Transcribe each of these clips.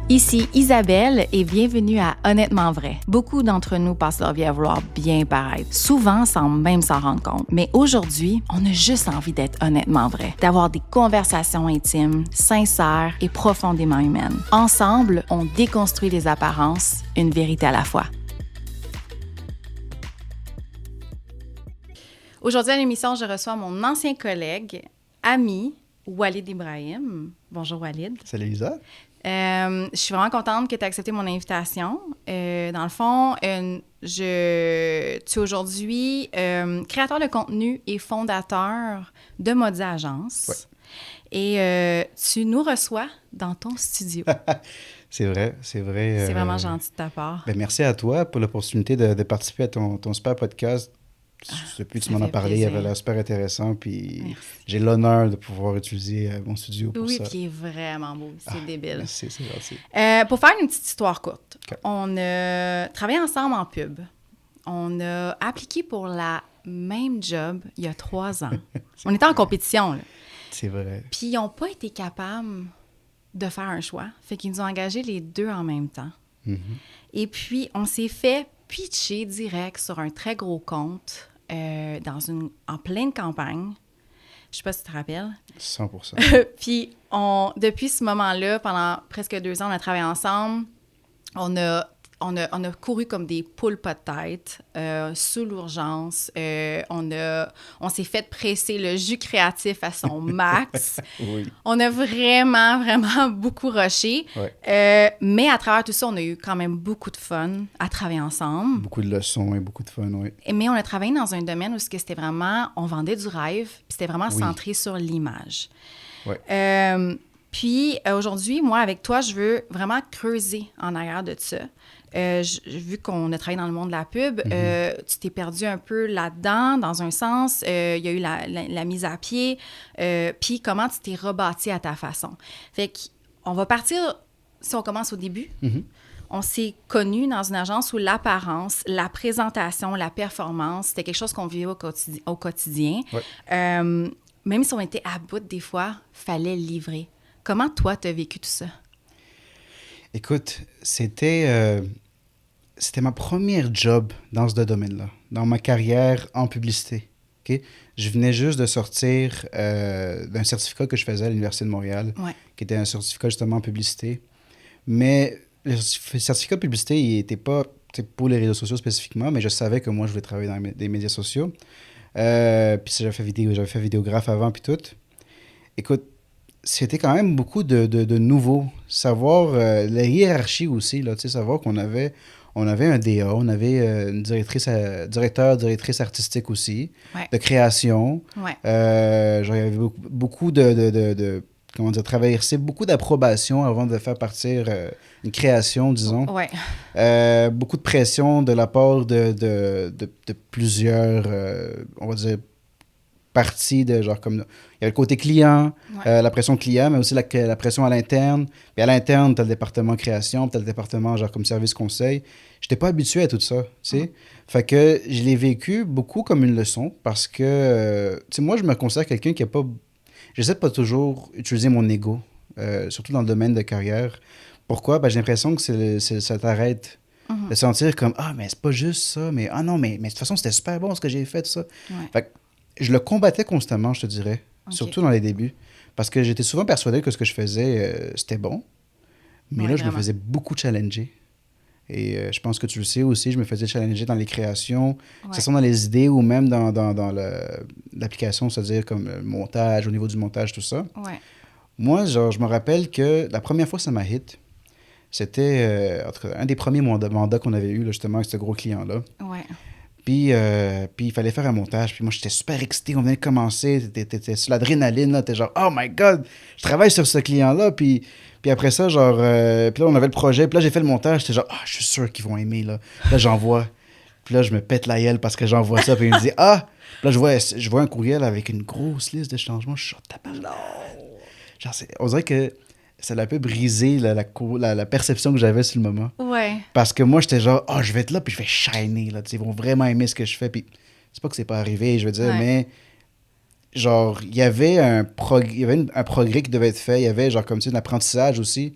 Ici Isabelle et bienvenue à Honnêtement vrai. Beaucoup d'entre nous passent leur vie à vouloir bien paraître, souvent sans même s'en rendre compte. Mais aujourd'hui, on a juste envie d'être honnêtement vrai, d'avoir des conversations intimes, sincères et profondément humaines. Ensemble, on déconstruit les apparences, une vérité à la fois. Aujourd'hui à l'émission, je reçois mon ancien collègue, ami, Walid Ibrahim. Bonjour Walid. Salut Lisa. Je suis vraiment contente que tu aies accepté mon invitation. Dans le fond, tu es aujourd'hui créateur de contenu et fondateur de Maudit Agence. Ouais. Et tu nous reçois dans ton studio. C'est vrai. C'est vraiment gentil de ta part. Ben, merci à toi pour l'opportunité de participer à ton super podcast. Depuis que tu m'en as parlé, il avait l'air super intéressant. Puis j'ai l'honneur de pouvoir utiliser mon studio pour ça. Oui, puis il est vraiment beau. C'est débile. Merci, c'est gentil. Pour faire une petite histoire courte, Okay. On a travaillé ensemble en pub. On a appliqué pour la même job il y a 3 ans. On était en compétition, là. C'est vrai. Puis ils n'ont pas été capables de faire un choix. Fait qu'ils nous ont engagés les deux en même temps. Mm-hmm. Et puis, on s'est fait pitcher direct sur un très gros compte en pleine campagne. Je sais pas si tu te rappelles. 100%. Puis, depuis ce moment-là, pendant presque 2 ans, on a travaillé ensemble. On a couru comme des poules pas de tête, sous l'urgence. On s'est fait presser le jus créatif à son max. Oui. On a vraiment, vraiment beaucoup rushé. Ouais. Mais à travers tout ça, on a eu quand même beaucoup de fun à travailler ensemble. Beaucoup de leçons et beaucoup de fun, oui. Mais on a travaillé dans un domaine où c'était vraiment, on vendait du rêve, puis c'était vraiment centré sur l'image. Ouais. Puis aujourd'hui, moi, avec toi, je veux vraiment creuser en arrière de ça. Vu qu'on a travaillé dans le monde de la pub, tu t'es perdu un peu là-dedans, dans un sens. Il y a eu la mise à pied. Puis comment tu t'es rebâti à ta façon. Fait qu'on va partir, si on commence au début. Mm-hmm. On s'est connus dans une agence où l'apparence, la présentation, la performance, c'était quelque chose qu'on vivait au quotidien. Ouais. Même si on était à bout des fois, fallait livrer. Comment toi, tu as vécu tout ça? Écoute, c'était ma première job dans ce domaine-là, dans ma carrière en publicité. Okay? Je venais juste de sortir d'un certificat que je faisais à l'Université de Montréal, qui était un certificat justement en publicité. Mais le certificat de publicité, il n'était pas pour les réseaux sociaux spécifiquement, mais je savais que moi, je voulais travailler dans les médias sociaux. Puis j'avais fait vidéographe avant, puis tout. Écoute, c'était quand même beaucoup de nouveaux. Savoir la hiérarchie aussi, là, savoir qu'on avait un DA, on avait une directrice artistique aussi, de création. Ouais. Genre, il y avait beaucoup comment dire, traverser beaucoup d'approbation avant de faire partir une création, disons. Ouais. Beaucoup de pression de la part de plusieurs, on va dire, partie de genre comme il y a le côté client, la pression client, mais aussi la pression à l'interne. Puis à l'interne, tu as le département création, puis tu as le département genre comme service conseil. J'étais pas habitué à tout ça, tu sais. Fait que je l'ai vécu beaucoup comme une leçon parce que, tu sais, moi, je me considère quelqu'un qui a pas... J'essaie de pas toujours utiliser mon ego, surtout dans le domaine de carrière. Pourquoi? Ben, j'ai l'impression que ça t'arrête. De sentir comme, ah, mais c'est pas juste ça, mais ah non, mais de toute façon, c'était super bon ce que j'ai fait, tout ça. Fait que je le combattais constamment, je te dirais, surtout dans les débuts, parce que j'étais souvent persuadé que ce que je faisais, c'était bon, mais là, je me faisais beaucoup challenger. Et je pense que tu le sais aussi, je me faisais challenger dans les créations, que ce soit dans les idées ou même dans l'application, c'est-à-dire comme le montage, au niveau du montage, tout ça. Ouais. Moi, genre, je me rappelle que la première fois que ça m'a hit, c'était en tout cas, un des premiers mandats qu'on avait eu là, justement avec ce gros client-là. Ouais. Puis il fallait faire un montage. Puis moi, j'étais super excité. On venait de commencer. T'étais sur l'adrénaline. Là. T'es genre, oh my God, je travaille sur ce client-là. Puis après ça, genre, puis là, on avait le projet. Puis là, j'ai fait le montage. J'étais genre, ah, je suis sûr qu'ils vont aimer. Là, j'envoie. Puis là, je me pète la gueule parce que j'envoie ça. Puis il me dit, ah. Puis là, je vois un courriel avec une grosse liste de changements. Je suis genre, tabarnak. Genre, on dirait que ça l'a un peu brisé la perception que j'avais sur le moment. Ouais. Parce que moi, j'étais genre, je vais être là, puis je vais shiner, là. Ils vont vraiment aimer ce que je fais. Puis c'est pas que c'est pas arrivé, je veux dire, mais genre, il y avait un progrès qui devait être fait. Il y avait, genre, comme tu sais, un apprentissage aussi.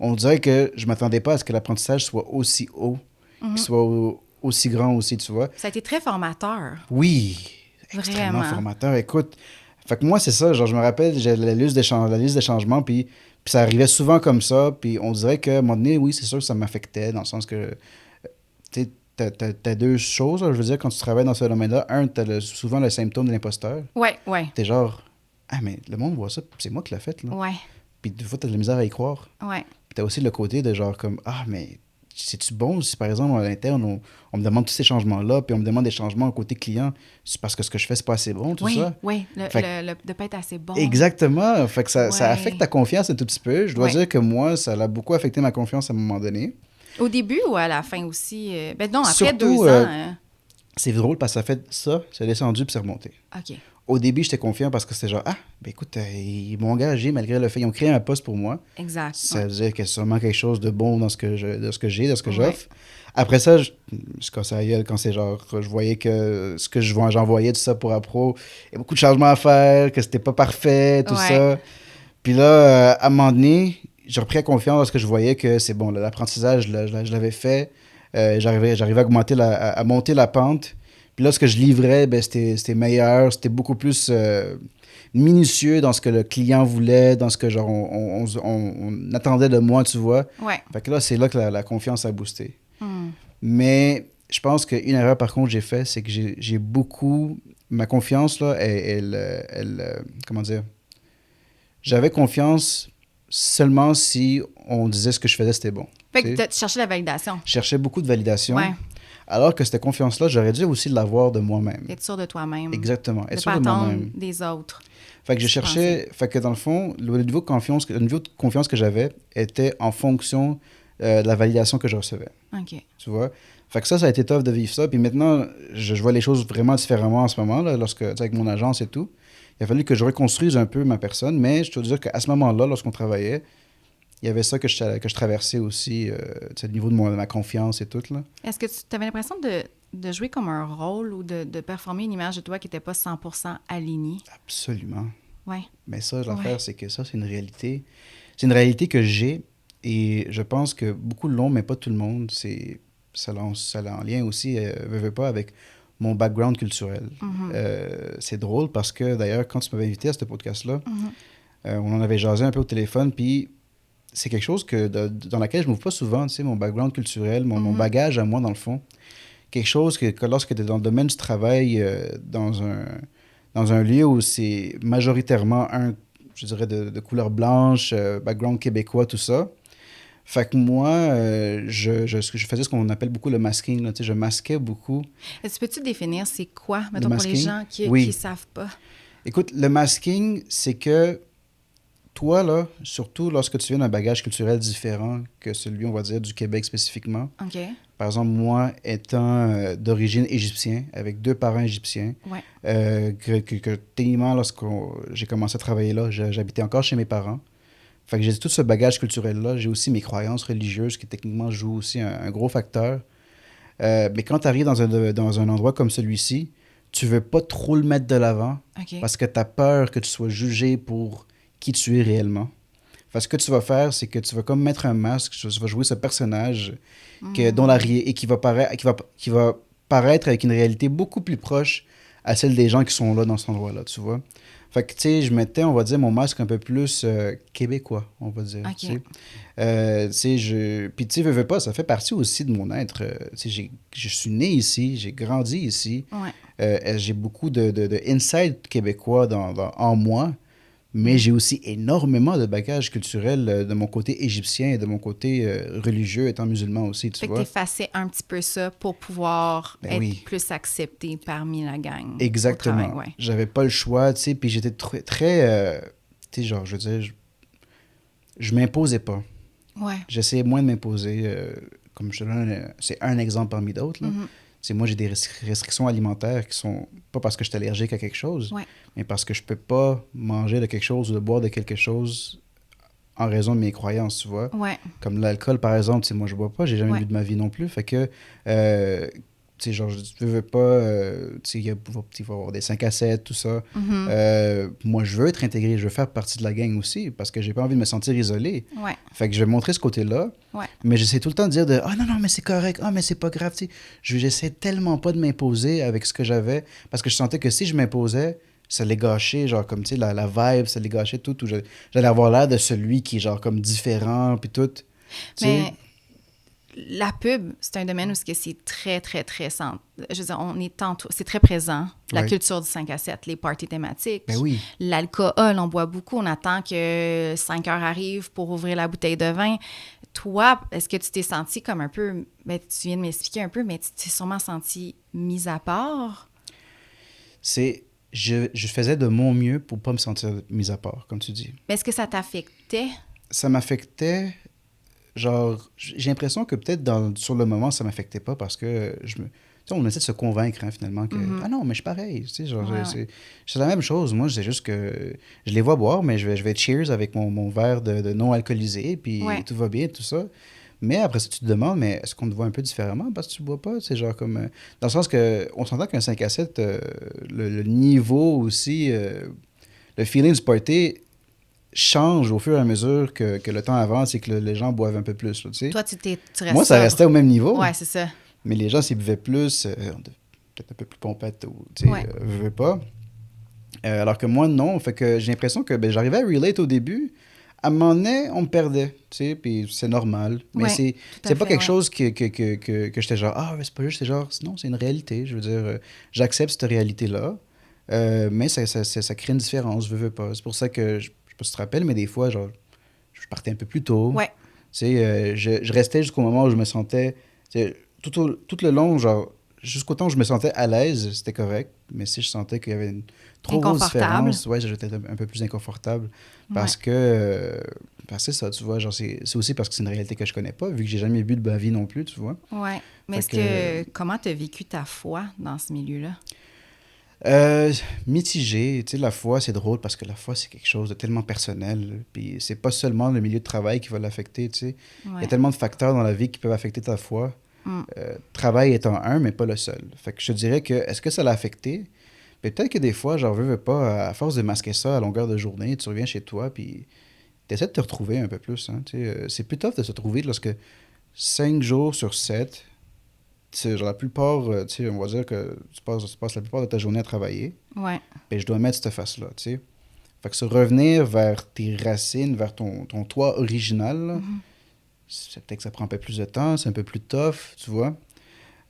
on dirait que je m'attendais pas à ce que l'apprentissage soit aussi haut, qu'il soit aussi grand aussi, tu vois. Ça a été très formateur. Oui, extrêmement Vraiment. formateur. Écoute, fait que moi, c'est ça, genre, je me rappelle, j'ai la liste des changements, puis ça arrivait souvent comme ça, puis on dirait qu'à un moment donné, oui, c'est sûr que ça m'affectait, dans le sens que, tu sais, t'as deux choses, là, je veux dire, quand tu travailles dans ce domaine-là. Un, souvent le symptôme de l'imposteur. Ouais, ouais, T'es genre, ah, mais le monde voit ça, c'est moi qui l'ai fait, là. ouais, Puis des fois, t'as de la misère à y croire. ouais. Puis t'as aussi le côté de genre comme, ah, mais c'est-tu bon si par exemple à l'interne, on me demande tous ces changements-là, puis on me demande des changements côté client, c'est parce que ce que je fais, c'est pas assez bon, tout Oui, ça? oui, Fait de pas être assez bon. exactement. Fait que ça Ouais. affecte ta confiance un tout petit peu. Je dois Ouais. dire que moi, ça a beaucoup affecté ma confiance à un moment donné. Au début ou à la fin aussi? Ben non, après Surtout, 2 ans. Hein. c'est drôle parce que ça fait ça, c'est descendu puis c'est remonté. OK. Au début, j'étais confiant parce que c'était genre, ah, ben écoute, ils m'ont engagé malgré le fait, ils ont créé un poste pour moi. Exact. Ça Ouais. veut dire qu'il y a sûrement quelque chose de bon dans ce que de ce que j'ai, de ce que Ouais. j'offre. Après ça, je cassais la gueule quand c'est genre, je voyais que ce que j'envoyais, tout ça pour Appro, il y a beaucoup de changements à faire, que c'était pas parfait, tout Ouais. ça. Puis là, à un moment donné, j'ai repris confiance parce que je voyais que c'est bon, l'apprentissage, je l'avais fait. J'arrivais à augmenter à monter la pente. Puis là, ce que je livrais, ben, c'était meilleur, c'était beaucoup plus minutieux dans ce que le client voulait, dans ce que genre, on attendait de moi, tu vois. Ouais. Fait que là, c'est là que la confiance a boosté. Hmm. Mais je pense qu'une erreur, par contre, j'ai fait, c'est que j'ai beaucoup... Ma confiance, là, comment dire? J'avais confiance seulement si on disait ce que je faisais, c'était bon. Fait Tu que sais? tu cherchais la validation. Je cherchais beaucoup de validation. Ouais. Alors que cette confiance-là, j'aurais dû aussi l'avoir de moi-même. D'être sûr de toi-même. Exactement. De Être sûr pas de attendre moi-même. des autres. Fait que je cherchais... Fait que dans le fond, le niveau de confiance que j'avais était en fonction de la validation que je recevais. OK. Tu vois? Fait que ça a été tough de vivre ça. Puis maintenant, je vois les choses vraiment différemment en ce moment, là, lorsque, tu sais, avec mon agence et tout. Il a fallu que je reconstruise un peu ma personne, mais je dois dire qu'à ce moment-là, lorsqu'on travaillait, il y avait ça que je traversais aussi, tu sais, le niveau de ma confiance et tout, là. Est-ce que tu avais l'impression de jouer comme un rôle ou de performer une image de toi qui n'était pas 100% alignée? Absolument. Ouais. Mais ça, l'affaire, Ouais. c'est que ça, c'est une réalité. C'est une réalité que j'ai et je pense que beaucoup l'ont, mais pas tout le monde. Ça a en lien aussi, veut pas, avec mon background culturel. C'est drôle parce que, d'ailleurs, quand tu m'avais invité à ce podcast-là, on en avait jasé un peu au téléphone, puis c'est quelque chose dans laquelle je ne m'ouvre pas souvent, tu sais, mon background culturel, mon bagage à moi, dans le fond. Quelque chose que lorsque tu es dans le domaine du travail, dans un lieu où c'est majoritairement je dirais, de couleur blanche, background québécois, tout ça. Fait que moi, je faisais ce qu'on appelle beaucoup le masking. Là, tu sais, je masquais beaucoup. Est-ce que peux-tu définir c'est quoi, Le mettons, pour les masking? gens qui Oui. ne savent pas? Écoute, le masking, c'est que toi, là, surtout lorsque tu viens d'un bagage culturel différent que celui, on va dire, du Québec spécifiquement. OK. Par exemple, moi, étant d'origine égyptienne, avec 2 parents égyptiens, Ouais. que techniquement, lorsque j'ai commencé à travailler là, j'habitais encore chez mes parents. Fait que j'ai tout ce bagage culturel-là. J'ai aussi mes croyances religieuses qui, techniquement, jouent aussi un gros facteur. Mais quand tu arrives dans un endroit comme celui-ci, tu veux pas trop le mettre de l'avant OK. parce que tu as peur que tu sois jugé pour qui tu es réellement. Fait que ce que tu vas faire, c'est que tu vas comme mettre un masque, tu vas jouer ce personnage dont et qui va paraître avec une réalité beaucoup plus proche à celle des gens qui sont là dans cet endroit-là, tu vois. Fait que, tu sais, je mettais, on va dire, mon masque un peu plus québécois, on va dire. OK. Tu sais, puis, tu sais, veux pas, ça fait partie aussi de mon être. Tu sais, je suis né ici, j'ai grandi ici. Ouais. J'ai beaucoup de inside québécois en moi, mais j'ai aussi énormément de bagages culturels de mon côté égyptien et de mon côté religieux, étant musulman aussi, tu Fait que vois. t'effaçais un petit peu ça pour pouvoir Ben être oui. plus accepté parmi la gang. Exactement. Au travail, ouais. J'avais pas le choix, tu sais, puis j'étais très tu sais, genre, je veux dire, je m'imposais pas. Ouais. J'essayais moins de m'imposer. Comme je te donne, c'est un exemple parmi d'autres, là. C'est moi, j'ai des restrictions alimentaires qui sont pas parce que je suis allergique à quelque chose, Ouais. mais parce que je peux pas manger de quelque chose ou de boire de quelque chose en raison de mes croyances, tu vois. Ouais. Comme l'alcool, par exemple, tu sais, moi, je bois pas, j'ai jamais Ouais. bu de ma vie non plus. Fait que, tu tu sais, genre, tu veux pas, tu sais, il va y avoir des 5 à 7, tout ça. Moi, je veux être intégré, je veux faire partie de la gang aussi, parce que j'ai pas envie de me sentir isolé. Ouais. Fait que je vais montrer ce côté-là, Ouais. mais j'essaie tout le temps de dire de « Ah non, non, mais c'est correct, ah, mais c'est pas grave, tu sais. » J'essaie tellement pas de m'imposer avec ce que j'avais, parce que je sentais que si je m'imposais, ça allait gâcher, genre, comme, tu sais, la vibe, ça allait gâcher tout, ou j'allais avoir l'air de celui qui est, genre, comme différent, puis tout. Tu sais. Mais la pub, c'est un domaine où c'est très, très, très centre. Je veux dire, c'est très présent. La Ouais. culture du 5 à 7, les parties thématiques. Ben oui. L'alcool, on boit beaucoup. On attend que 5 heures arrivent pour ouvrir la bouteille de vin. Toi, est-ce que tu t'es senti comme un peu... Ben, tu viens de m'expliquer un peu, mais tu t'es sûrement senti mise à part? Je faisais de mon mieux pour pas me sentir mis à part, comme tu dis. Mais est-ce que ça t'affectait? Ça m'affectait, genre, j'ai l'impression que peut-être sur le moment, ça m'affectait pas parce que tu sais, on essaie de se convaincre, hein, finalement, que ah non, mais je suis pareil, tu sais, genre, c'est la même chose. Moi, c'est juste que je les vois boire, mais je vais cheers avec mon verre de non alcoolisé, puis tout va bien, tout ça. Mais après ça, tu te demandes, mais est-ce qu'on te voit un peu différemment parce que tu ne bois pas? C'est genre comme... dans le sens que on s'entend qu'un 5 à 7, le niveau aussi, le feeling du party change au fur et à mesure que le temps avance et que les gens boivent un peu plus. Là, tu sais. Toi, tu restes Moi, ça sobre. restait au même niveau. Ouais, c'est ça. Mais les gens, s'ils buvaient plus, peut-être un peu plus pompettes ou, tu sais, veulent pas. Alors que moi, non. Fait que j'ai l'impression que j'arrivais à relate au début. À un moment donné, on me perdait, tu sais, puis c'est normal. Mais c'est pas quelque chose que j'étais genre, ah, c'est pas juste, c'est genre, non, c'est une réalité. Je veux dire, j'accepte cette réalité-là, mais ça crée une différence, je veux pas. C'est pour ça que, je sais pas si tu te rappelles, mais des fois, genre, je partais un peu plus tôt. Ouais. Tu sais, je restais jusqu'au moment où je me sentais, tout le long, genre, jusqu'au temps où je me sentais à l'aise, c'était correct. Mais si je sentais qu'il y avait une trop grosse différence, ouais, j'étais un peu plus inconfortable. Parce que c'est ça, tu vois. Genre, c'est aussi parce que c'est une réalité que je connais pas, vu que j'ai jamais bu de ma vie non plus, tu vois. Ouais. Mais comment tu as vécu ta foi dans ce milieu-là? Mitigé. Tu sais, la foi, c'est drôle parce que la foi, c'est quelque chose de tellement personnel. Puis c'est pas seulement le milieu de travail qui va l'affecter, tu sais. Il y a tellement de facteurs dans la vie qui peuvent affecter ta foi. Travail étant un, mais pas le seul. Fait que je te dirais que, est-ce que ça l'a affecté? Peut-être que des fois, genre, veux pas, à force de masquer ça à longueur de journée, tu reviens chez toi, puis t'essaies de te retrouver un peu plus. Hein, c'est plus tough de se trouver lorsque 5 jours sur 7, genre la plupart, on va dire que tu passes la plupart de ta journée à travailler. Ouais. Puis je dois mettre cette face-là, tu sais. Fait que se revenir vers tes racines, vers ton toi original, là, c'est peut-être que ça prend un peu plus de temps, c'est un peu plus tough, tu vois.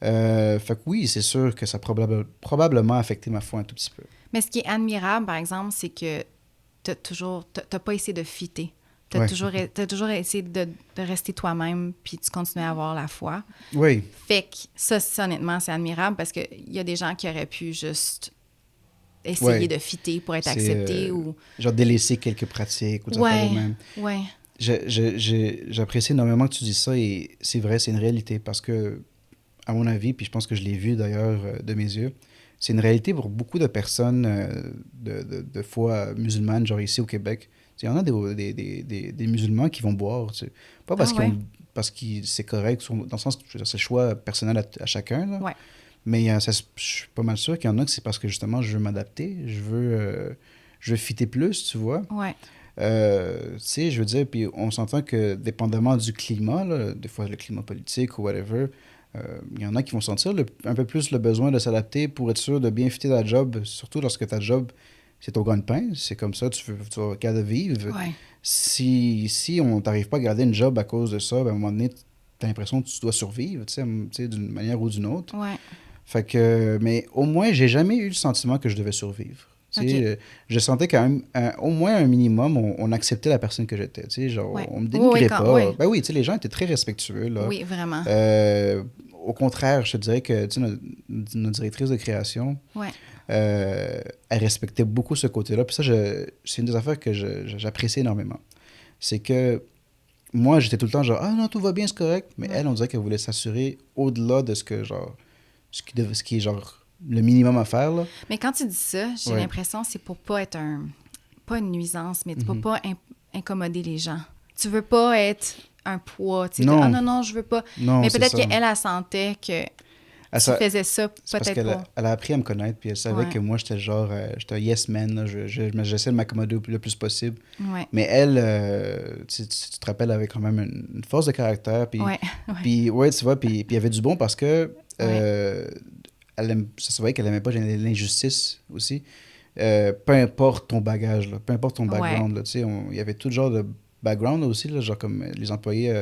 Fait que oui, c'est sûr que ça a probablement affecté ma foi un tout petit peu. Mais ce qui est admirable, par exemple, c'est que t'as pas essayé de fitter. T'as toujours essayé de rester toi-même, puis tu continues à avoir la foi. Oui. Fait que ça honnêtement, c'est admirable parce qu'il y a des gens qui auraient pu juste essayer de fitter pour être acceptés ou... Genre délaisser quelques pratiques ou des affaires de même. Ouais. J'apprécie énormément que tu dis ça et c'est vrai, c'est une réalité parce que, à mon avis, puis je pense que je l'ai vu d'ailleurs de mes yeux, c'est une réalité pour beaucoup de personnes de foi musulmane, genre ici au Québec. Il y en a des musulmans qui vont boire, tu sais. Pas parce parce que c'est correct, dans le sens que c'est le choix personnel à chacun, là. Ouais. Mais je suis pas mal sûr qu'il y en a que c'est parce que justement, je veux m'adapter, je veux fitter plus, tu vois. Ouais. Tu sais, je veux dire, puis on s'entend que dépendamment du climat, là, des fois le climat politique ou whatever, il y en a qui vont sentir un peu plus le besoin de s'adapter pour être sûr de bien fitter ta job, surtout lorsque ta job, c'est ton gagne-pain, c'est comme ça, tu vas capable de vivre. Ouais. Si on t'arrive pas à garder une job à cause de ça, ben, à un moment donné, t'as l'impression que tu dois survivre, tu sais, d'une manière ou d'une autre. Ouais. Fait que, mais au moins, j'ai jamais eu le sentiment que je devais survivre. Okay. Je sentais quand même, au moins un minimum, on acceptait la personne que j'étais. Genre, on me dénigrait pas. Ouais. Ben oui, les gens étaient très respectueux. Là. Oui, vraiment. Au contraire, je te dirais que notre directrice de création, elle respectait beaucoup ce côté-là. Puis ça, c'est une des affaires que j'apprécie énormément. C'est que moi, j'étais tout le temps genre, ah non, tout va bien, c'est correct. Mais elle, on dirait qu'elle voulait s'assurer au-delà de ce qui est genre le minimum à faire. Là. Mais quand tu dis ça, j'ai l'impression que c'est pour pas être pas une nuisance, mais pour pas incommoder les gens. Tu veux pas être un poids. Tu sais, ah non, je veux pas. Non, mais peut-être qu'elle, elle sentait que... tu faisais ça c'est parce peut-être qu'elle pas. elle a appris à me connaître, puis elle savait Ouais. que moi, j'étais genre, j'étais un yes man, là, j'essaie de m'accommoder le plus possible. Ouais. Mais elle, tu te rappelles, elle avait quand même une force de caractère, puis, Ouais. Ouais. puis ouais, tu vois, puis il y avait du bon parce que Ouais. ça se voyait qu'elle aimait pas l'injustice aussi. Peu importe ton bagage, là, peu importe ton Ouais. background, là, tu sais, il y avait tout genre de background aussi, là, genre comme les employés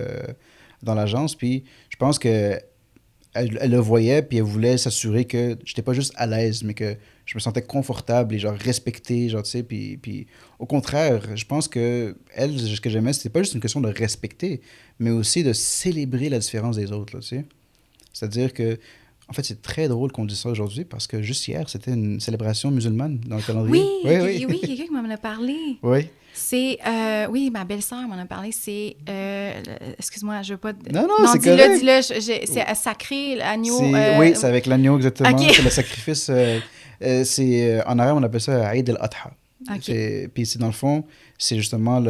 dans l'agence, puis je pense que elle le voyait, puis elle voulait s'assurer que j'étais pas juste à l'aise, mais que je me sentais confortable et genre respecté, genre, tu sais, puis au contraire, je pense que elle, ce que j'aimais, c'était pas juste une question de respecter, mais aussi de célébrer la différence des autres, là, tu sais. C'est-à-dire que, en fait, c'est très drôle qu'on dise ça aujourd'hui parce que juste hier, c'était une célébration musulmane dans le Oui, calendrier. Oui, oui. oui, quelqu'un qui m'en a parlé. Oui. C'est, oui, ma belle-sœur m'en a parlé. C'est, excuse-moi, je veux pas. Non, non, Non, c'est dis-le, correct. dis-le. C'est sacré, l'agneau. Oui, c'est avec l'agneau exactement. OK. C'est le sacrifice. En arabe, on appelle ça Aïd al-Adha. OK. Puis c'est dans le fond, c'est justement tu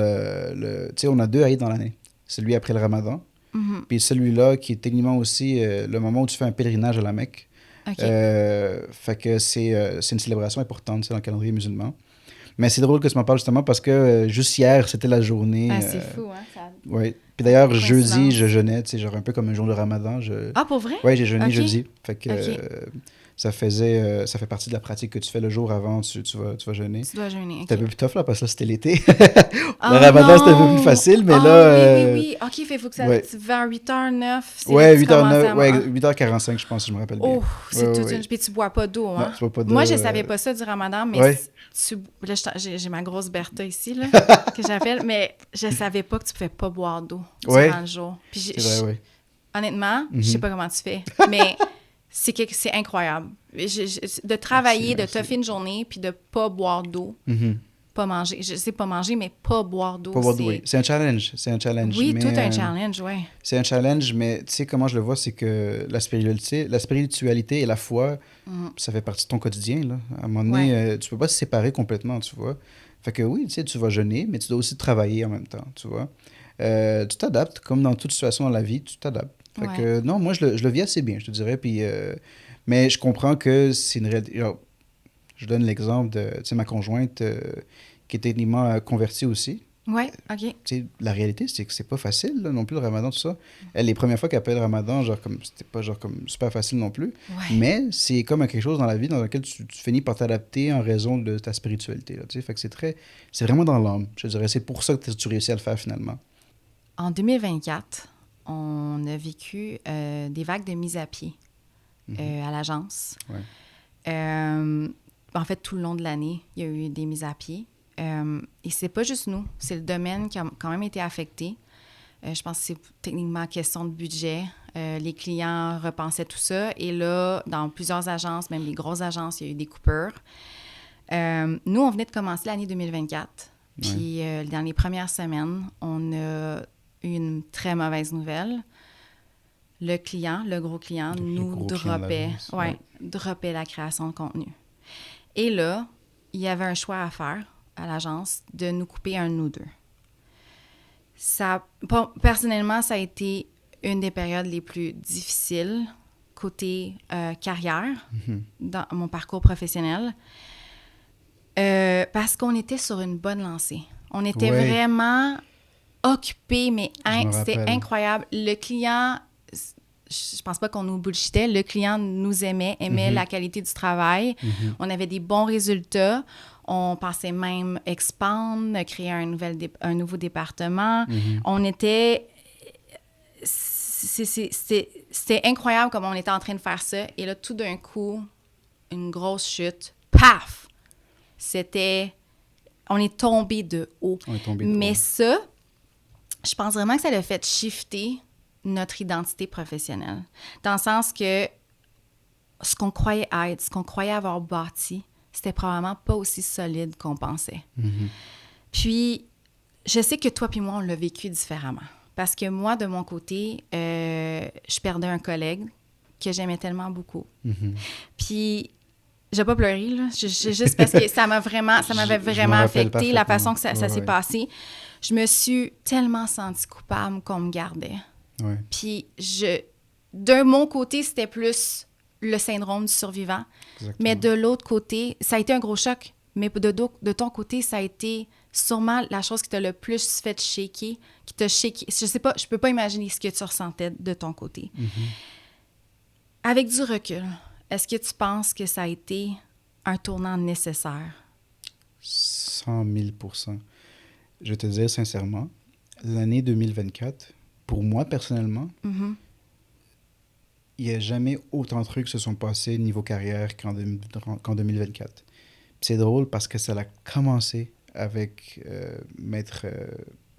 sais, on a deux Aïd dans l'année. Celui après le Ramadan, Mhm. puis celui-là qui est techniquement aussi le moment où tu fais un pèlerinage à la Mecque. OK. Fait que c'est une célébration importante, c'est dans le calendrier musulman. Mais c'est drôle que tu m'en parles justement parce que juste hier, c'était la journée. Ah, c'est fou, hein? Ouais. Puis d'ailleurs, jeudi, Coïncidence. je jeûnais, tu sais, genre un peu comme un jour de Ramadan. Ah, pour vrai? Ouais, j'ai jeûné OK. jeudi. Fait que OK. ça fait partie de la pratique que tu fais le jour avant, tu vas jeûner. Tu dois jeûner. C'était un OK. peu plus tough là, parce que là, c'était l'été. Oh Le Ramadan, c'était un peu non! plus facile, mais Ah, là. oui. OK, il faut que ça. Ouais. Vers 8h09, c'est Ouais, là que tu 8h09, commences à. ouais, 8h45, je pense, si je me rappelle bien. Oh, c'est Ouais, toute ouais, une. Puis tu bois pas d'eau, Non, hein? tu vois pas de. Moi, je savais pas ça du ramadan, mais Ouais. là, j'ai ma grosse Bertha ici, là, que j'appelle, mais je savais pas que tu pouvais pas boire d'eau Ouais. durant le jour. Puis C'est vrai, ouais. honnêtement, je sais pas comment tu fais, mais c'est incroyable. De travailler, Merci. de toffer une journée, puis de pas boire d'eau, Mhm. pas manger. Je sais pas manger, mais pas boire d'eau, Pas boire d'eau, oui. C'est un challenge. C'est un challenge. Oui, mais, tout un challenge, ouais. C'est un challenge, mais tu sais comment je le vois, c'est que la spiritualité et la foi, Mhm. ça fait partie de ton quotidien, là. À un moment donné, tu peux pas se séparer complètement, tu vois. Fait que oui, tu sais, tu vas jeûner, mais tu dois aussi travailler en même temps, tu vois. Tu t'adaptes, comme dans toute situation dans la vie, tu t'adaptes. Fait Ouais. que non, moi, je le vis assez bien, je te dirais. Puis, mais je comprends que c'est une réalité. Genre, je donne l'exemple de, tu sais, ma conjointe qui est techniquement convertie aussi. Ouais, OK. Tu sais, la réalité, c'est que c'est pas facile, là, non plus, le ramadan, tout ça. Elle, les premières fois qu'elle fait le ramadan, genre, comme, c'était pas, genre, comme, super facile non plus. Ouais. Mais c'est comme quelque chose dans la vie dans lequel tu finis par t'adapter en raison de ta spiritualité, là, tu sais. Fait que c'est vraiment dans l'âme, je dirais. C'est pour ça que tu réussis à le faire, finalement. En 2024, on a vécu des vagues de mise à pied à l'agence. Ouais. En fait, tout le long de l'année, il y a eu des mises à pied. Et c'est pas juste nous, c'est le domaine qui a quand même été affecté. Je pense que c'est techniquement question de budget. Les clients repensaient tout ça. Et là, dans plusieurs agences, même les grosses agences, il y a eu des coupures. Nous, on venait de commencer l'année 2024. Puis dans les premières semaines, on a eu une très mauvaise nouvelle. Le client, le gros client, nous droppait la création de contenu. Et là, il y avait un choix à faire à l'agence de nous couper un de nous deux. Personnellement, ça a été une des périodes les plus difficiles côté carrière dans mon parcours professionnel parce qu'on était sur une bonne lancée. On était vraiment occupés, mais c'était incroyable. Le client, je pense pas qu'on nous bullshitait, le client nous aimait la qualité du travail. On avait des bons résultats. On pensait même expand, créer un nouveau département. On était... C'était incroyable comment on était en train de faire ça. Et là, tout d'un coup, une grosse chute. Paf! On est tombé de haut. Mais ça, je pense vraiment que ça l'a fait shifter notre identité professionnelle. Dans le sens que ce qu'on croyait être, ce qu'on croyait avoir bâti, c'était probablement pas aussi solide qu'on pensait. Puis, je sais que toi puis moi, on l'a vécu différemment. Parce que moi, de mon côté, je perdais un collègue que j'aimais tellement beaucoup. Puis, j'ai pas pleuré, là. Juste parce que ça m'avait vraiment affecté, la façon que ça s'est passé. Je me suis tellement sentie coupable qu'on me gardait. Puis, de mon côté, c'était plus le syndrome du survivant. Exactement. Mais de l'autre côté, ça a été un gros choc. Mais de ton côté, ça a été sûrement la chose qui t'a le plus fait shaker, qui t'a shaké. Je sais pas, je peux pas imaginer ce que tu ressentais de ton côté. Avec du recul, est-ce que tu penses que ça a été un tournant nécessaire? 100 000 %. Je vais te dire sincèrement, l'année 2024, pour moi personnellement, il n'y a jamais autant de trucs se sont passés niveau carrière qu'en 2024. Puis c'est drôle parce que ça a commencé avec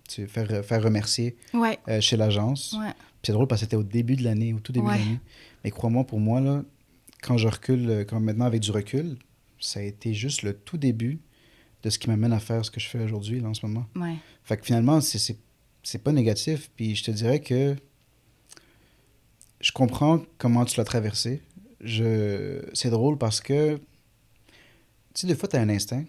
faire remercier Ouais. chez l'agence. Ouais. Puis c'est drôle parce que c'était au début de l'année, au tout début de l'année. Mais crois-moi, pour moi, là, quand je recule, maintenant avec du recul, ça a été juste le tout début de ce qui m'amène à faire ce que je fais aujourd'hui, là, en ce moment. Ouais. Fait que finalement, c'est pas négatif. Puis je te dirais que je comprends comment tu l'as traversé. C'est drôle parce que, tu sais, des fois, tu as un instinct.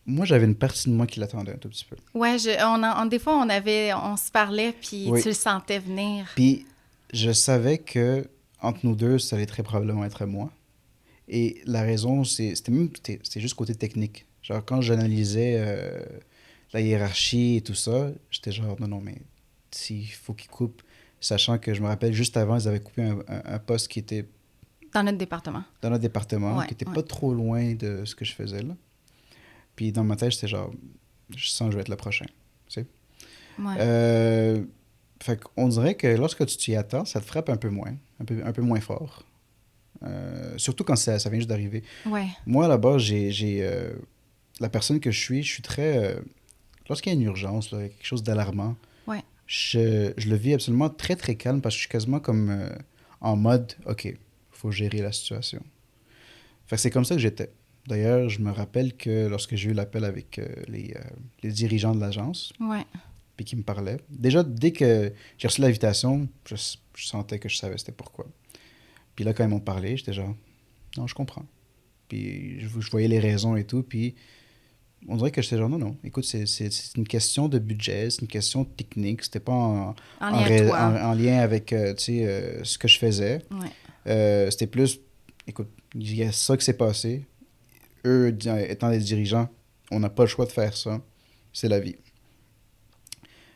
Moi, j'avais une partie de moi qui l'attendait un tout petit peu. Ouais, des fois, on se parlait, puis Oui. tu le sentais venir. Puis je savais que entre nous deux, ça allait très probablement être moi. Et la raison, c'était juste côté technique. Genre, quand j'analysais la hiérarchie et tout ça, j'étais genre, non, mais s'il faut qu'ils coupent, sachant que je me rappelle, juste avant, ils avaient coupé un poste qui était Dans notre département. dans notre département, Ouais, qui était ouais. pas trop loin de ce que je faisais là. Puis dans ma tête, j'étais genre, je sens que je vais être le prochain. Tu sais? Ouais. Fait qu'on dirait que lorsque tu t'y attends, ça te frappe un peu moins, un peu moins fort. Surtout quand ça vient juste d'arriver. Ouais. Moi, là-bas, la personne que je suis très... lorsqu'il y a une urgence, là, quelque chose d'alarmant, Ouais. je le vis absolument très, très calme parce que je suis quasiment comme en mode, OK, faut gérer la situation. Fait que c'est comme ça que j'étais. D'ailleurs, je me rappelle que lorsque j'ai eu l'appel avec les dirigeants de l'agence, Ouais. puis qui me parlaient, déjà, dès que j'ai reçu l'invitation, je sentais que je savais c'était pourquoi. Puis là, quand ils m'ont parlé, j'étais genre, non, je comprends. Puis je voyais les raisons et tout, puis on dirait que j'étais genre, non, écoute, c'est une question de budget, c'est une question technique, c'était pas En lien avec toi. en lien avec, ce que je faisais. Ouais. C'était plus, écoute, il y a ça qui s'est passé. Eux, étant des dirigeants, on n'a pas le choix de faire ça. C'est la vie.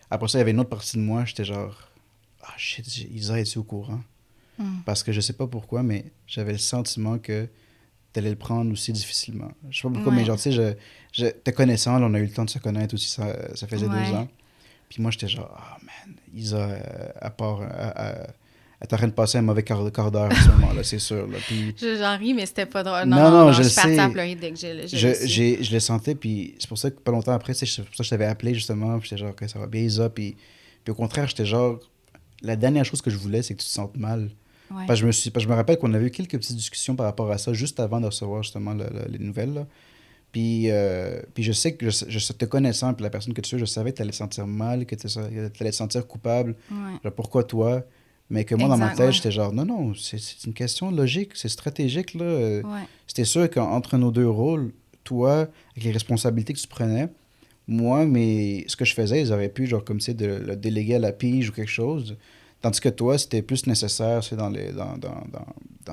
Après ça, il y avait une autre partie de moi, j'étais genre, ah shit, Isa, es-tu au courant? Parce que je sais pas pourquoi, mais j'avais le sentiment que t'allais le prendre aussi difficilement. Je sais pas pourquoi, Ouais. mais genre, tu sais, te connaissant, là, on a eu le temps de se connaître aussi, ça faisait 2 Ouais. ans. Puis moi, j'étais genre, ah man, Isa, à part, elle est en train de passer un mauvais quart d'heure en ce moment-là, c'est sûr. Là. Puis, J'en ris, mais c'était pas drôle. Non, je je le suis partie à sais. pleurer dès que je le sentais, puis c'est pour ça que pas longtemps après, tu sais, c'est pour ça que je t'avais appelé justement, puis j'étais genre, ok, ça va bien, Isa, puis au contraire, j'étais genre, la dernière chose que je voulais, c'est que tu te sentes mal. Ouais. Parce que je me rappelle qu'on avait eu quelques petites discussions par rapport à ça, juste avant de recevoir justement les nouvelles, là. Puis je sais que, te connaissant, puis la personne que tu es, je savais que tu allais te sentir mal, que tu allais te sentir coupable. Ouais. Genre, pourquoi toi? Mais que moi, dans ma Exact, tête, ouais. j'étais genre, non, c'est une question logique, c'est stratégique, là. Ouais. C'était sûr qu'entre nos deux rôles, toi, avec les responsabilités que tu prenais, moi, mais ce que je faisais, ils auraient pu, genre, comme tu sais, de le déléguer à la pige ou quelque chose. Tandis que toi, c'était plus nécessaire, c'est dans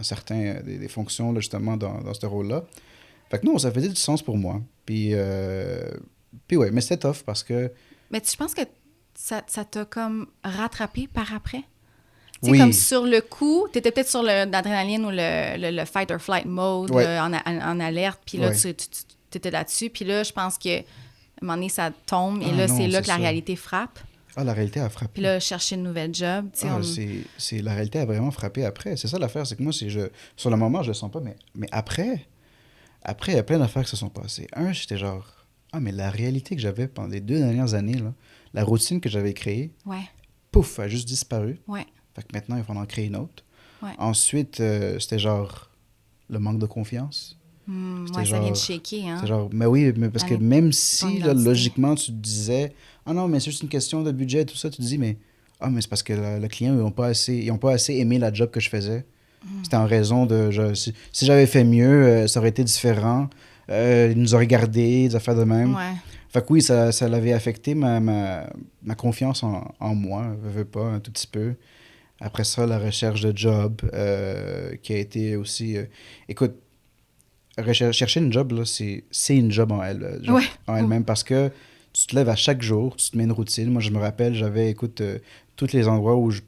certains des fonctions, là, justement, dans ce rôle-là. Fait que non, ça faisait du sens pour moi. Puis ouais, mais c'était tough parce que... Mais je pense que ça t'a comme rattrapé par après? Tu sais, Oui. comme sur le coup, tu étais peut-être sur l'adrénaline ou le fight or flight mode, Ouais. en alerte, puis là, Ouais. tu étais là-dessus. Puis là, je pense que, à un moment donné, ça tombe, et Ah là, non, c'est là c'est que la ça. réalité frappe. Ah, la réalité a frappé. Puis là, chercher une nouvelle job, tu sais, Ah, la réalité a vraiment frappé après. C'est ça l'affaire, c'est que moi, sur le moment, je le sens pas, mais après, il y a plein d'affaires qui se sont passées. J'étais genre, ah, mais la réalité que j'avais pendant les 2 dernières années, là, la routine que j'avais créée, Ouais, pouf, a juste disparu. ouais, Fait que maintenant, il faut en créer une autre. ouais. Ensuite, c'était genre le manque de confiance. C'était Ouais, ça vient de genre- shaker, hein? C'est genre, mais oui, mais parce que Ton même si, là, identité. logiquement, tu te disais, ah non, mais c'est juste une question de budget, tout ça, tu te dis, mais, ah, mais c'est parce que le client, ils ont pas assez aimé la job que je faisais. C'était en raison de, si j'avais fait mieux, ça aurait été différent. Ils nous auraient gardés, des affaires de même. Ouais, Fait que oui, ça l'avait affecté ma confiance en moi, veux pas, un tout petit peu. Après ça, la recherche de job, qui a été aussi... écoute, chercher une job, là, c'est une job en elle, genre, Ouais. en elle-même, parce que tu te lèves à chaque jour, tu te mets une routine. Moi, je me rappelle, j'avais, écoute, tous les endroits où je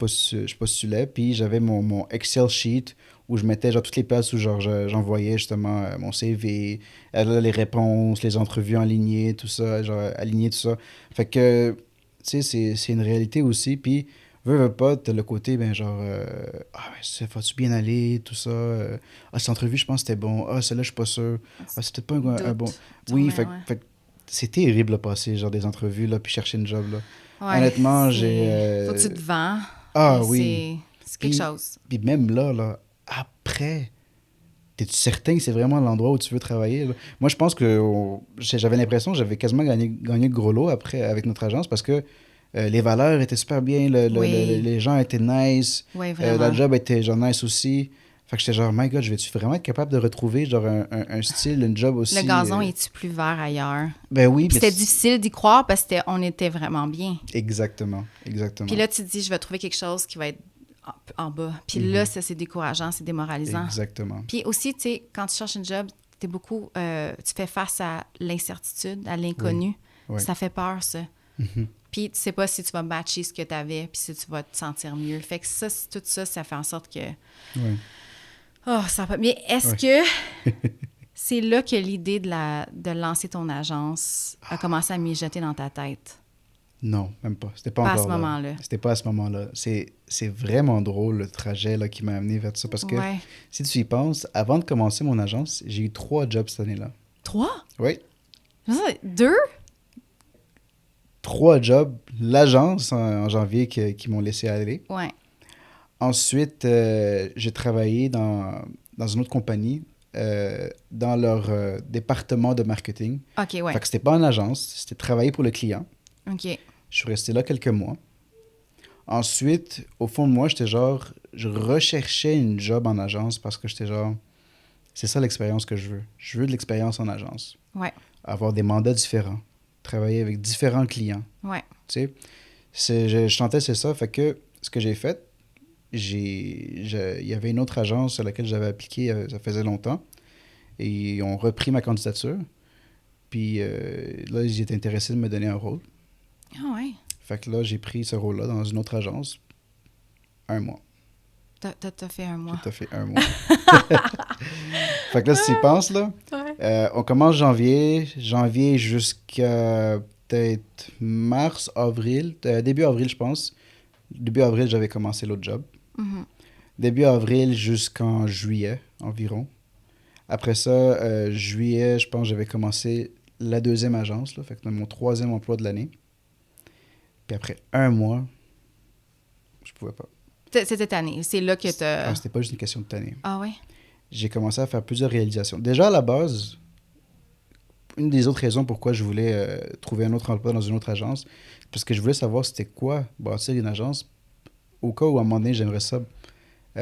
postulais, puis j'avais mon Excel sheet où je mettais genre toutes les places où genre j'envoyais justement mon CV, là, les réponses, les entrevues alignées, tout ça, genre aligné tout ça. Fait que, tu sais, c'est une réalité aussi, puis veux pas, t'as le côté, ben genre, ah, ben, vas-tu bien aller, tout ça, ah, cette entrevue, je pense que c'était bon, ah, celle-là, je suis pas sûr, ah, c'est peut-être pas un bon... Doute. Oui, Ouais, ouais. fait que c'est terrible, là, passer, genre, des entrevues, là, puis chercher une job, là. Ouais, Honnêtement, j'ai... faut que tu te vends. Ah oui, C'est quelque puis, chose. puis même là, après, t'es-tu certain que c'est vraiment l'endroit où tu veux travailler, là? Moi, je pense que j'avais l'impression que j'avais quasiment gagné le gros lot après avec notre agence parce que les valeurs étaient super bien, Oui, les gens étaient nice, oui, la vraiment. job était genre nice aussi. Fait que j'étais genre, my God, je vais-tu vraiment être capable de retrouver genre un style, une job Le aussi... gazon est-tu plus vert ailleurs? Ben oui, Puis mais... c'était difficile d'y croire parce qu'on était vraiment bien. Exactement, Puis exactement. là, tu te dis, je vais trouver quelque chose qui va être en bas. Puis là, Mhm. ça, c'est décourageant, c'est démoralisant. Exactement. Puis aussi, tu sais, quand tu cherches un job, t'es beaucoup, tu fais face à l'incertitude, à Oui, l'inconnu. oui. Ça fait peur, ça. Mhm. Puis tu sais pas si tu vas matcher ce que tu avais, puis si tu vas te sentir mieux. Fait que ça, tout ça, ça fait en sorte que... Oui, Oh, ça va... Mais est-ce oui. que c'est là que l'idée de lancer ton agence a commencé à mijoter dans ta tête? Non, même pas. C'était pas Pas à ce encore là. moment-là. C'était pas à ce moment-là. C'est vraiment drôle le trajet là, qui m'a amené vers ça parce que Ouais. si tu y penses, avant de commencer mon agence, j'ai eu 3 jobs cette année-là. 3? Oui, 2? 3 jobs. L'agence en janvier qui m'ont laissé aller. Ouais. Ensuite, j'ai travaillé dans une autre compagnie dans leur département de marketing. OK, Fait ouais. que c'était pas en agence, c'était travailler pour le client. OK. Je suis resté là quelques mois. Ensuite, au fond de moi, j'étais genre, je recherchais une job en agence parce que j'étais genre, c'est ça l'expérience que je veux. Je veux de l'expérience en agence. Ouais. Avoir des mandats différents. Travailler avec différents clients. Ouais. Tu sais, je sentais c'est ça. Fait que ce que j'ai fait, il y avait une autre agence à laquelle j'avais appliqué, ça faisait longtemps. Et ils ont repris ma candidature. Puis là, ils étaient intéressés de me donner un rôle. Ah ouais. Fait que là, j'ai pris ce rôle-là dans une autre agence. 1 mois. T'as fait un J'ai mois. tout fait 1 mois. Fait que là, si tu y penses, là, Ouais. on commence janvier jusqu'à peut-être mars, avril, début avril, je pense. Début avril, j'avais commencé l'autre job. Mhm. Début avril jusqu'en juillet environ. Après ça, juillet, je pense, j'avais commencé la deuxième agence, là, fait que mon troisième emploi de l'année. Puis après 1 mois, je pouvais pas. C'était cette année. C'est là que t'as... C'était pas juste une question de tannée. Ah ouais? J'ai commencé à faire plusieurs réalisations. Déjà, à la base, une des autres raisons pourquoi je voulais trouver un autre emploi dans une autre agence, parce que je voulais savoir c'était quoi bâtir une agence au cas où à un moment donné, j'aimerais ça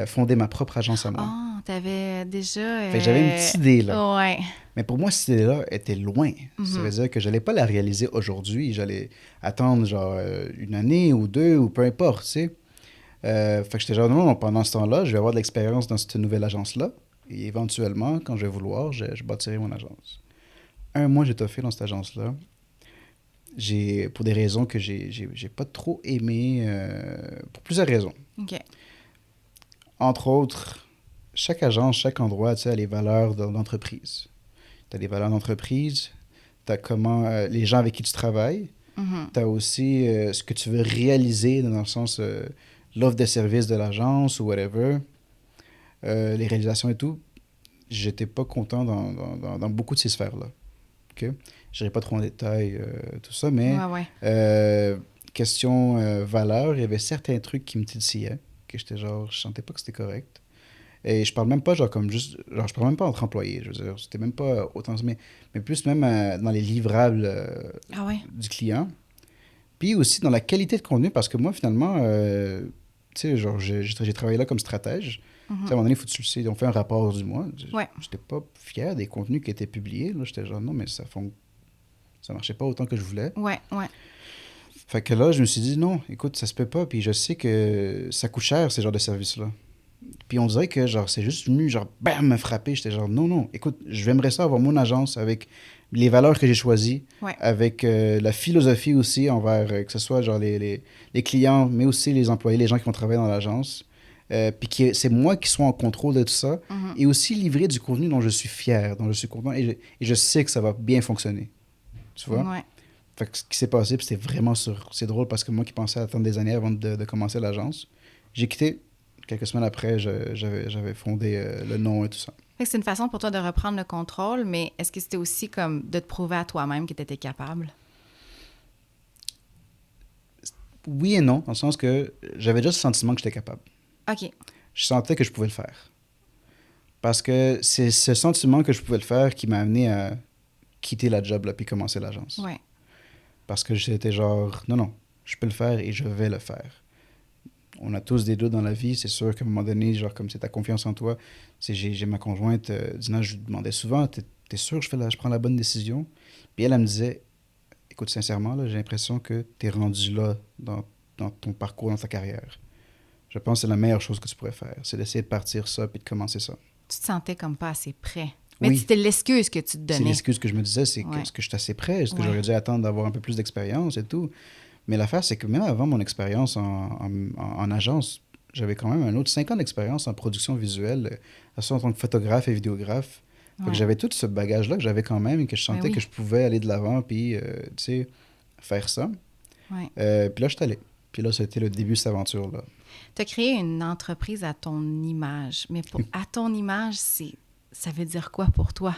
fonder ma propre agence à moi. Ah, t'avais déjà... Fait que j'avais une petite idée là. Ouais. Mais pour moi, cette idée-là était loin. Ça veut Mhm. dire que je n'allais pas la réaliser aujourd'hui. J'allais attendre genre une année ou deux ou peu importe, tu sais. Fait que j'étais genre, non, pendant ce temps-là, je vais avoir de l'expérience dans cette nouvelle agence-là. Et éventuellement, quand je vais vouloir, je bâtirai mon agence. 1 mois, j'ai toffé dans cette agence-là. Pour des raisons que j'ai pas trop aimé, pour plusieurs raisons. OK. Entre autres, chaque agence, chaque endroit, tu sais, a les valeurs d'entreprise. Tu as les valeurs d'entreprise, tu as comment les gens avec qui tu travailles, Mhm. tu as aussi ce que tu veux réaliser dans le sens l'offre de service de l'agence ou whatever, les réalisations et tout. J'étais pas content dans beaucoup de ces sphères-là. OK? Je n'irai pas trop en détail, tout ça, mais Ouais, ouais. question valeur, il y avait certains trucs qui me titillaient, que j'étais genre, je sentais pas que c'était correct. Et je parle même pas, genre, comme juste, genre, je parle même pas entre employés, je veux dire, c'était même pas autant, mais plus même dans les livrables Ah ouais? du client. Puis aussi dans la qualité de contenu, parce que moi, finalement, tu sais, genre, j'ai travaillé là comme stratège. Tu sais, à un Mhm. moment donné, il faut que tu le sais, on fait un rapport du mois. Ouais. J'étais pas fier des contenus qui étaient publiés, là. J'étais genre, non, mais ça marchait pas autant que je voulais. Ouais, ouais. Fait que là, je me suis dit, non, écoute, ça se peut pas. Puis je sais que ça coûte cher, ces genres de services-là. Puis on dirait que, genre, c'est juste venu, genre, bam, me frapper. J'étais genre, non, non, écoute, j'aimerais ça avoir mon agence avec les valeurs que j'ai choisies, Ouais. avec la philosophie aussi envers, que ce soit, genre, les clients, mais aussi les employés, les gens qui vont travailler dans l'agence. Puis c'est moi qui sois en contrôle de tout ça. Mhm. Et aussi livrer du contenu dont je suis fier, dont je suis content. Et je sais que ça va bien fonctionner. Tu vois? Ouais. Fait que ce qui s'est passé, puis c'était vraiment sur... C'est drôle parce que moi qui pensais attendre des années avant de commencer l'agence, j'ai quitté. Quelques semaines après, j'avais fondé le nom et tout ça. Fait que c'est une façon pour toi de reprendre le contrôle, mais est-ce que c'était aussi comme de te prouver à toi-même que tu étais capable? Oui et non, dans le sens que j'avais déjà ce sentiment que j'étais capable. OK. Je sentais que je pouvais le faire. Parce que c'est ce sentiment que je pouvais le faire qui m'a amené à quitter la job là, puis commencer l'agence. Ouais. Parce que j'étais genre, non, non, je peux le faire et je vais le faire. On a tous des doutes dans la vie, c'est sûr qu'à un moment donné, genre comme c'est ta confiance en toi, j'ai ma conjointe, Dina, je lui demandais souvent, t'es sûr que je prends la bonne décision? Puis elle me disait, écoute, sincèrement, là, j'ai l'impression que t'es rendu là dans ton parcours, dans ta carrière. Je pense que c'est la meilleure chose que tu pourrais faire, c'est d'essayer de partir ça puis de commencer ça. Tu te sentais comme pas assez prêt. Mais Oui, c'était l'excuse que tu te c'est donnais. l'excuse que je me disais, c'est que Ouais. est-ce que je suis assez prêt? Est-ce que Ouais. j'aurais dû attendre d'avoir un peu plus d'expérience et tout? Mais l'affaire, c'est que même avant mon expérience en agence, j'avais quand même un autre 5 ans d'expérience en production visuelle, à ce soit en tant que photographe et vidéographe. Fait Ouais. que j'avais tout ce bagage-là que j'avais quand même et que je Ben sentais oui. que je pouvais aller de l'avant puis, tu sais, faire ça. Ouais. Puis là, je suis allé. Puis là, ça a été le début de cette aventure-là. Tu as créé une entreprise à ton image. Mais à ton image, ça veut dire quoi pour toi?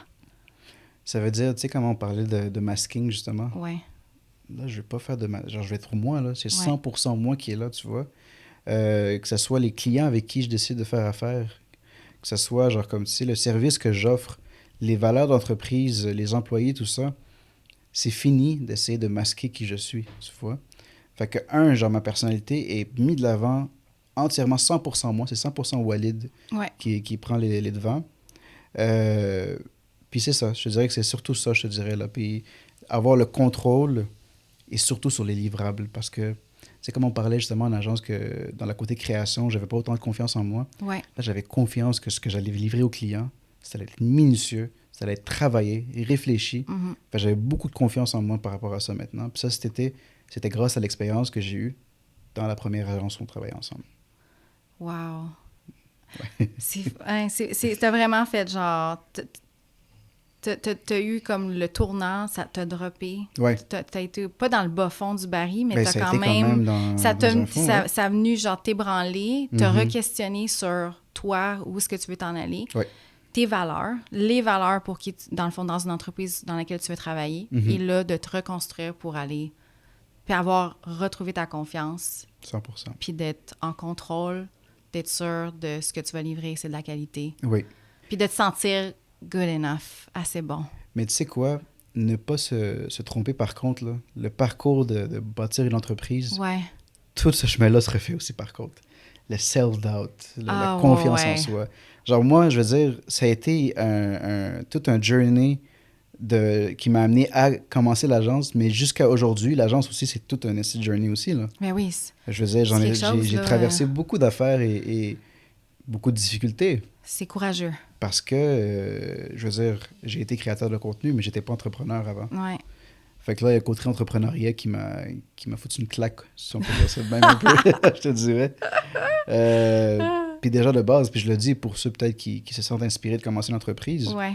Ça veut dire, tu sais, comment on parlait de masking, justement. Ouais. Là, je vais pas faire de... Genre, je vais être moi, là. C'est Ouais. 100% moi qui est là, tu vois. Que ce soit les clients avec qui je décide de faire affaire, que ce soit, genre, comme, tu sais, le service que j'offre, les valeurs d'entreprise, les employés, tout ça, c'est fini d'essayer de masquer qui je suis, tu vois. Fait que, genre, ma personnalité est mise de l'avant entièrement 100% moi. C'est 100% Walid Ouais. qui prend les devants. Puis c'est ça. Je te dirais que c'est surtout ça, je te dirais, là. Puis avoir le contrôle et surtout sur les livrables parce que c'est comme on parlait justement en agence que dans la côté création, j'avais pas autant de confiance en moi. Ouais. Là, j'avais confiance que ce que j'allais livrer au client, ça allait être minutieux, ça allait être travaillé, réfléchi. Mhm. Fait que j'avais beaucoup de confiance en moi par rapport à ça maintenant. Puis ça, c'était grâce à l'expérience que j'ai eue dans la première agence où on travaillait ensemble. Wow. T'as vraiment fait genre... T'as eu comme le tournant, ça t'a droppé. Ouais. T'as été pas dans le bas fond du baril, mais Ben, t'as ça a quand été même... dans, ça dans t'a un fond, ouais. ça a venu genre t'ébranler, te Mhm. re-questionner sur toi, où est-ce que tu veux t'en aller, Ouais. tes valeurs, les valeurs pour qui, dans le fond, dans une entreprise dans laquelle tu veux travailler, Mhm. et là, de te reconstruire pour aller, puis avoir retrouvé ta confiance, 100%. puis d'être en contrôle, d'être sûr de ce que tu vas livrer, c'est de la qualité, Oui. puis de te sentir good enough, assez bon. Mais tu sais quoi? Ne pas se tromper par contre, là. Le parcours de bâtir une entreprise, Ouais. tout ce chemin-là se refait aussi par contre. Le self-doubt, la Ah, confiance ouais. en soi. Genre moi, je veux dire, ça a été tout un journey qui m'a amené à commencer l'agence, mais jusqu'à aujourd'hui, l'agence aussi, c'est tout un essai de journey aussi, là. Mais oui, Je veux dire, c'est quelque chose, j'ai là, traversé beaucoup d'affaires et beaucoup de difficultés. c'est courageux. Parce que, je veux dire, j'ai été créateur de contenu, mais j'étais pas entrepreneur avant. Ouais. Fait que là, il y a le côté entrepreneuriat qui m'a foutu une claque, si on peut dire ça de même un peu, je te dirais. Puis déjà de base, puis je le dis pour ceux peut-être qui se sentent inspirés de commencer une entreprise, Ouais.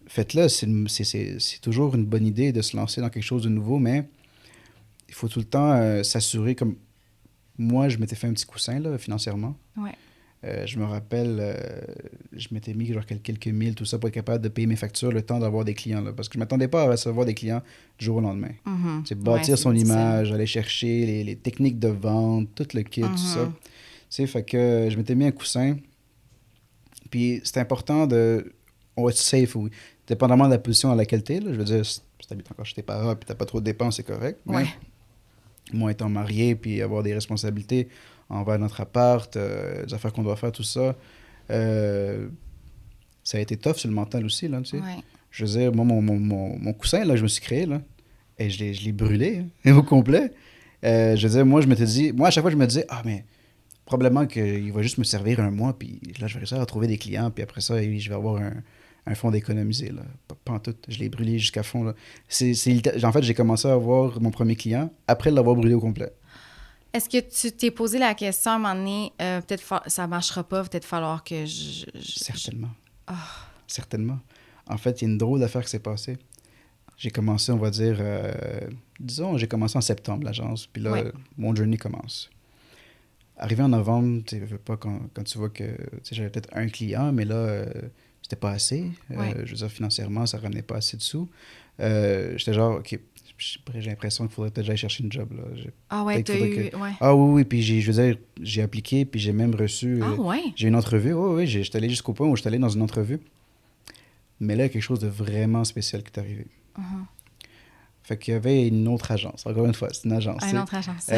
faites-le, c'est toujours une bonne idée de se lancer dans quelque chose de nouveau, mais il faut tout le temps s'assurer, comme moi, je m'étais fait un petit coussin là, financièrement. Ouais. Je me rappelle, je m'étais mis genre quelques mille, tout ça, pour être capable de payer mes factures, le temps d'avoir des clients. Là, parce que je ne m'attendais pas à recevoir des clients du jour au lendemain. Mhm. C'est bâtir Ouais, son difficile. image, aller chercher les techniques de vente, tout le kit, tout ça. Mhm. Tu sais, fait que je m'étais mis un coussin. Puis c'est important de... On va être safe, oui. Dépendamment de la position dans laquelle tu es, je veux dire, si tu habites encore chez tes parents et tu n'as pas trop de dépenses, c'est correct. Mais Ouais. moi, étant marié, puis avoir des responsabilités envers notre appart, des affaires qu'on doit faire, tout ça, ça a été tough sur le mental aussi, là, tu sais. Ouais. Je veux dire, moi, mon coussin, là, que je me suis créé, là, et je l'ai brûlé, hein, au complet. Je veux dire, moi, à chaque fois, je me disais, ah, mais probablement qu'il va juste me servir un mois, puis là, je vais réussir à trouver des clients, puis après ça, je vais avoir un fonds d'économiser, là. Pas en tout. Je l'ai brûlé jusqu'à fond, là. En fait, j'ai commencé à avoir mon premier client après l'avoir brûlé au complet. Est-ce que tu t'es posé la question à un moment donné, ça ne marchera pas, peut-être falloir que Certainement. Certainement. En fait, il y a une drôle d'affaire qui s'est passée. J'ai commencé, on va dire, j'ai commencé en septembre, l'agence, puis là, mon journey commence. Arrivé en novembre, tu veux pas quand tu vois que j'avais peut-être un client, mais là, c'était pas assez. Je veux dire, financièrement, ça ramenait pas assez de sous. J'étais genre, OK, j'ai l'impression qu'il faudrait peut-être que j'aille chercher une job. Là. Ah oui, puis je veux dire, j'ai appliqué, puis j'ai même reçu... j'ai une entrevue, oui, j'étais allé jusqu'au point où j'étais allé dans une entrevue. Mais là, il y a quelque chose de vraiment spécial qui est arrivé. Fait qu'il y avait une autre agence. Encore une fois, c'est une agence. Une autre agence.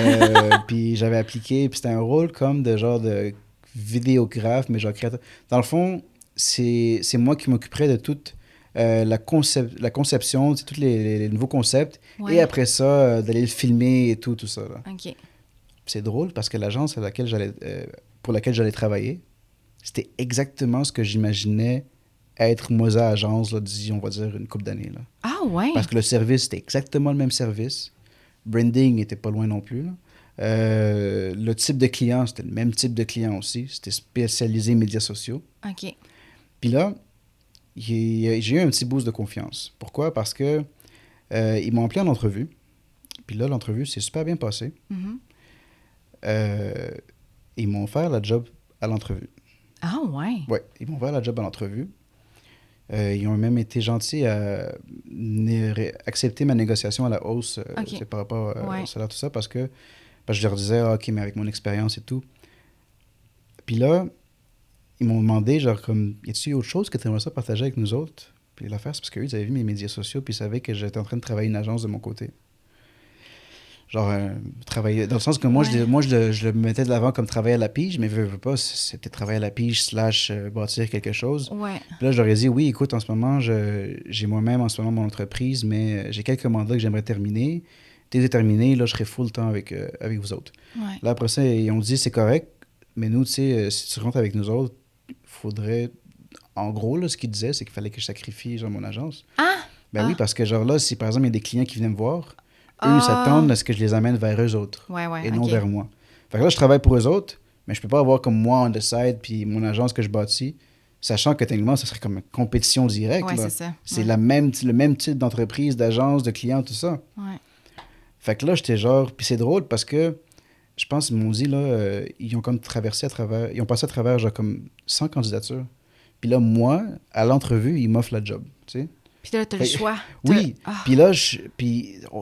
Puis j'avais appliqué, puis c'était un rôle comme de genre de vidéographe, mais genre créateur. Dans le fond, c'est moi qui m'occuperais de toute la conception, tous les nouveaux concepts, et après ça, d'aller le filmer et tout ça. Là. OK. C'est drôle parce que l'agence pour laquelle j'allais travailler, c'était exactement ce que j'imaginais être Moza Agence, là, d'ici, on va dire, une couple d'années. Là. Ah ouais? Parce que le service, c'était exactement le même service. Branding n'était pas loin non plus. Là. Le type de client, c'était le même type de client aussi. C'était spécialisé médias sociaux. OK. Puis là, j'ai eu un petit boost de confiance. Pourquoi? Parce que ils m'ont appelé en entrevue. Puis là, l'entrevue s'est super bien passée. Ils m'ont offert la job à l'entrevue. Ah ouais? Oui, ils m'ont offert la job à l'entrevue. Ils ont même été gentils à accepter ma négociation à la hausse par rapport au salaire, tout ça, parce que je leur disais, OK, mais avec mon expérience et tout. Puis là, ils m'ont demandé, genre, comme, y a-t-il autre chose que tu aimerais ça partager avec nous autres? Puis l'affaire, c'est parce qu'eux, ils avaient vu mes médias sociaux, puis ils savaient que j'étais en train de travailler une agence de mon côté. Genre, travailler... Dans le sens que moi, je le mettais de l'avant comme travailler à la pige, mais veux pas, c'était travailler à la pige / bâtir quelque chose. Ouais. Puis là, je leur ai dit, oui, écoute, en ce moment, j'ai moi-même en ce moment mon entreprise, mais j'ai quelques mandats que j'aimerais terminer. Dès que j'ai terminé, là, je serai full temps avec vous autres. Ouais. Là, après ça, ils ont dit, c'est correct, mais nous, tu sais, si tu rentres avec nous autres, il faudrait... En gros, là, ce qu'ils disaient, c'est qu'il fallait que je sacrifie, genre, mon agence. Oui, parce que, genre, là, si par exemple, il y a des clients qui viennent me voir, eux, ils s'attendent à ce que je les amène vers eux autres et non vers moi. Fait que là, je travaille pour eux autres, mais je peux pas avoir comme moi on the side puis mon agence que je bâtis, sachant que techniquement, ce serait comme une compétition directe. Ouais, là. c'est ça. C'est le même type d'entreprise, d'agence, de clients, tout ça. Ouais. Fait que là, j'étais genre... Puis c'est drôle parce que je pense qu'ils m'ont dit, là, ils ont comme traversé à travers... Ils ont passé à travers, genre, comme 100 candidatures. Puis là, moi, à l'entrevue, ils m'offrent la job, tu sais. Puis là, t'as le choix. Oui. Puis là,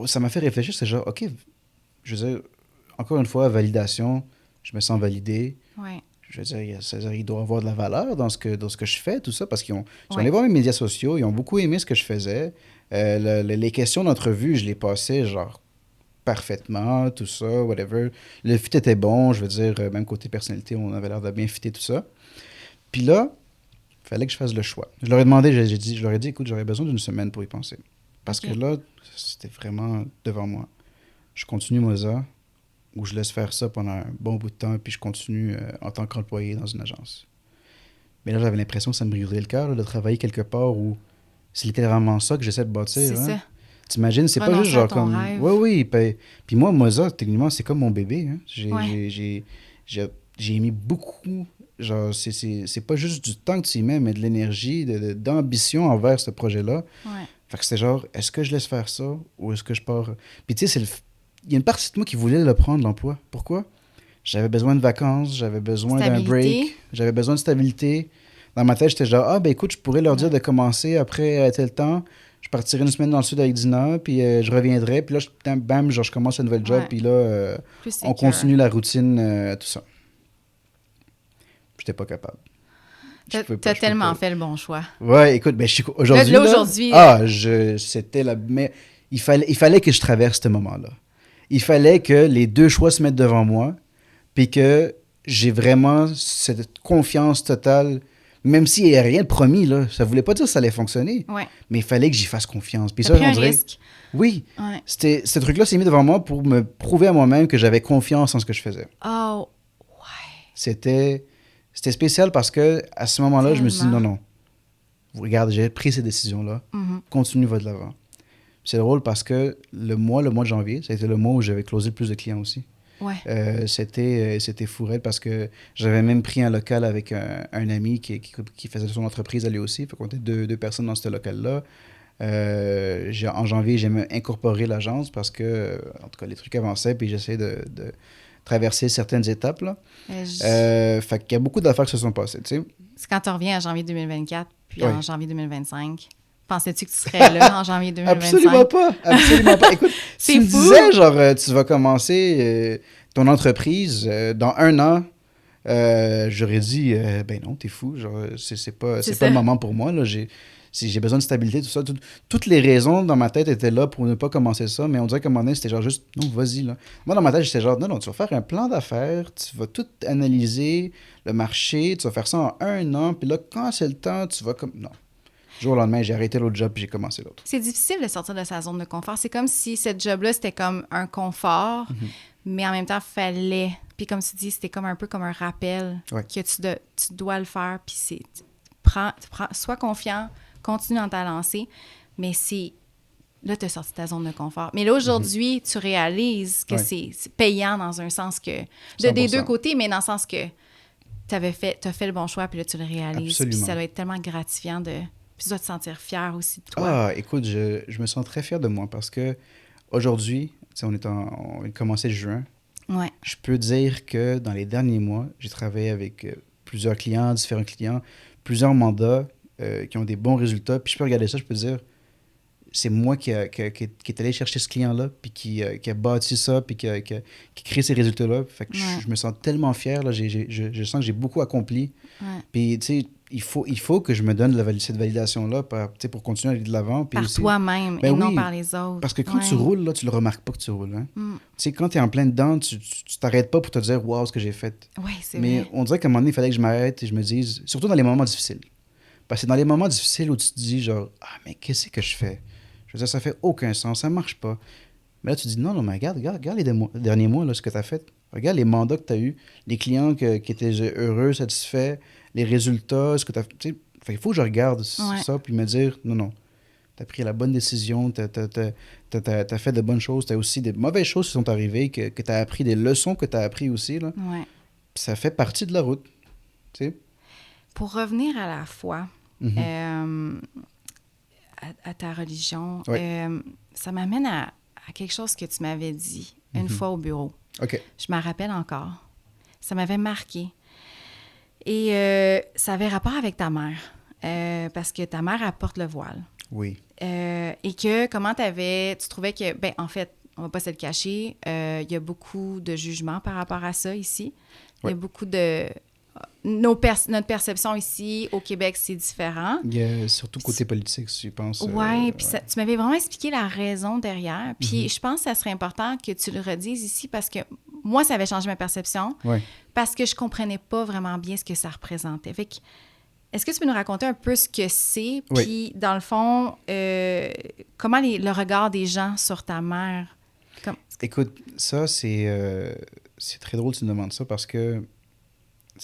ça m'a fait réfléchir. C'est genre, OK, je veux dire, encore une fois, validation, je me sens validé. Ouais. Je veux dire, il doit y avoir de la valeur dans ce que je fais, tout ça, parce qu'ils sont allés voir mes médias sociaux, ils ont beaucoup aimé ce que je faisais. Les questions d'entrevue, je les passais, genre, parfaitement, tout ça, whatever. Le fit était bon, je veux dire, même côté personnalité, on avait l'air de bien fitter tout ça. Puis là, il fallait que je fasse le choix. Je leur ai demandé, je leur ai dit, écoute, j'aurais besoin d'une semaine pour y penser. Parce que là, c'était vraiment devant moi. Je continue Moza, ou je laisse faire ça pendant un bon bout de temps, puis je continue en tant qu'employé dans une agence. Mais là, j'avais l'impression que ça me briserait le cœur de travailler quelque part où c'est littéralement ça que j'essaie de bâtir. C'est ça. T'imagines, c'est pas juste genre comme... Rêve. Oui. Puis moi, Moza, techniquement, c'est comme mon bébé. Hein. J'ai mis beaucoup... Genre, c'est pas juste du temps que tu y mets, mais de l'énergie, d'ambition envers ce projet-là. Ouais. Fait que c'était genre, est-ce que je laisse faire ça ou est-ce que je pars... Puis tu sais, il y a une partie de moi qui voulait le prendre, l'emploi. Pourquoi? J'avais besoin de vacances, j'avais besoin d'un break, j'avais besoin de stabilité. Dans ma tête, j'étais genre, ben écoute, je pourrais leur dire de commencer après tel temps. Je partirai une semaine dans le sud avec Dina, puis je reviendrai. Puis là, bam, genre, je commence un nouvel job, puis là, on continue la routine, tout ça. J'étais pas capable. T'as tellement fait le bon choix. Ouais, écoute, ben, aujourd'hui... c'était la... Mais il fallait que je traverse ce moment-là. Il fallait que les deux choix se mettent devant moi, puis que j'ai vraiment cette confiance totale, Même s'il n'y a rien de promis, là, ça ne voulait pas dire que ça allait fonctionner. Ouais. Mais il fallait que j'y fasse confiance. Puis T'as ça, pris on un dirait... risque. Oui. Ouais. Ce truc-là s'est mis devant moi pour me prouver à moi-même que j'avais confiance en ce que je faisais. Oh, C'était spécial parce que à ce moment-là, je me suis dit, Tellement. non. Regarde, j'ai pris ces décisions-là. Mhm. Continue, va de l'avant. C'est drôle parce que le mois de janvier, ça a été le mois où j'avais closé le plus de clients aussi. Ouais. C'était fou raide parce que j'avais même pris un local avec un ami qui faisait son entreprise à lui aussi. Fait qu'on était deux personnes dans ce local-là. En janvier, j'ai même incorporé l'agence parce que, en tout cas, les trucs avançaient puis j'essayais de traverser certaines étapes. Là. Fait qu'il y a beaucoup d'affaires qui se sont passées, tu sais. C'est quand tu reviens en janvier 2024 puis Oui. en janvier 2025. Pensais-tu que tu serais là en janvier 2025? Absolument pas. Absolument pas. Écoute, C'est tu me fou. disais, genre, tu vas commencer ton entreprise dans 1 an. J'aurais dit, ben non, t'es fou. Genre, c'est pas le moment pour moi. Là. J'ai besoin de stabilité, tout ça. Toutes les raisons dans ma tête étaient là pour ne pas commencer ça. Mais on dirait qu'à un moment donné, c'était genre juste, non, vas-y. Là. Moi, dans ma tête, j'étais genre, non, tu vas faire un plan d'affaires. Tu vas tout analyser, le marché. Tu vas faire ça en 1 an. Puis là, quand c'est le temps, tu vas comme... Non. Du jour au lendemain, j'ai arrêté l'autre job puis j'ai commencé l'autre. C'est difficile de sortir de sa zone de confort. C'est comme si cette job-là, c'était comme un confort, mais en même temps, fallait. Puis comme tu dis, c'était comme un peu comme un rappel que tu dois le faire. Puis sois confiant, continue dans ta lancée, mais c'est... Là, tu as sorti de ta zone de confort. Mais là, aujourd'hui, tu réalises que c'est payant dans un sens que... des deux côtés, mais dans le sens que tu as fait le bon choix, puis là, tu le réalises. Absolument. Puis ça doit être tellement gratifiant de... Puis tu dois te sentir fier aussi de toi. Ah, écoute, je me sens très fier de moi parce que aujourd'hui, on a commencé juin. Ouais. Je peux dire que dans les derniers mois, j'ai travaillé avec plusieurs clients, différents clients, plusieurs mandats qui ont des bons résultats. Puis je peux regarder ça, je peux dire, c'est moi qui est allé chercher ce client-là, puis qui a bâti ça, puis qui crée ces résultats-là. Fait que je me sens tellement fier. Là, je sens que j'ai beaucoup accompli. Ouais. Puis, tu sais, il faut que je me donne cette validation-là pour continuer à aller de l'avant. Puis par aussi, toi-même et non par les autres. Parce que quand tu roules, là, tu le remarques pas que tu roules. Hein? Tu sais, quand tu es en plein dedans, tu t'arrêtes pas pour te dire « Wow, ce que j'ai fait! » Oui, c'est Mais vrai. on dirait qu'à un moment donné, il fallait que je m'arrête et je me dise, surtout dans les moments difficiles. Parce que dans les moments difficiles où tu te dis genre « Ah, mais qu'est-ce que je fais? » Je veux dire, ça fait aucun sens, ça marche pas. Mais là, tu dis « Non, mais regarde les derniers mois, là, ce que tu as fait. Regarde les mandats que tu as eus, les clients qui étaient heureux, satisfaits, les résultats, ce que tu as fait. » Il faut que je regarde ça puis me dire, non, tu as pris la bonne décision, tu as fait de bonnes choses, tu as aussi des mauvaises choses qui sont arrivées, que tu as appris, des leçons que tu as appris aussi. Là. Ouais. Puis ça fait partie de la route. Tu sais. Pour revenir à la foi, à ta religion, ça m'amène à quelque chose que tu m'avais dit une fois au bureau. OK. Je m'en rappelle encore. Ça m'avait marqué. Et ça avait rapport avec ta mère. Parce que ta mère apporte le voile. Oui. Et que comment tu trouvais que, ben en fait, on va pas se le cacher, il y a beaucoup de jugements par rapport à ça ici. Il y a beaucoup de... Notre perception ici, au Québec, c'est différent. Il y a surtout côté politique, je pense. Oui, puis tu m'avais vraiment expliqué la raison derrière. Puis je pense que ça serait important que tu le redises ici parce que moi, ça avait changé ma perception. Ouais. Parce que je comprenais pas vraiment bien ce que ça représentait. Fait que, est-ce que tu peux nous raconter un peu ce que c'est? Puis, dans le fond, comment le regard des gens sur ta mère? Écoute, ça, c'est très drôle que tu me demandes ça parce que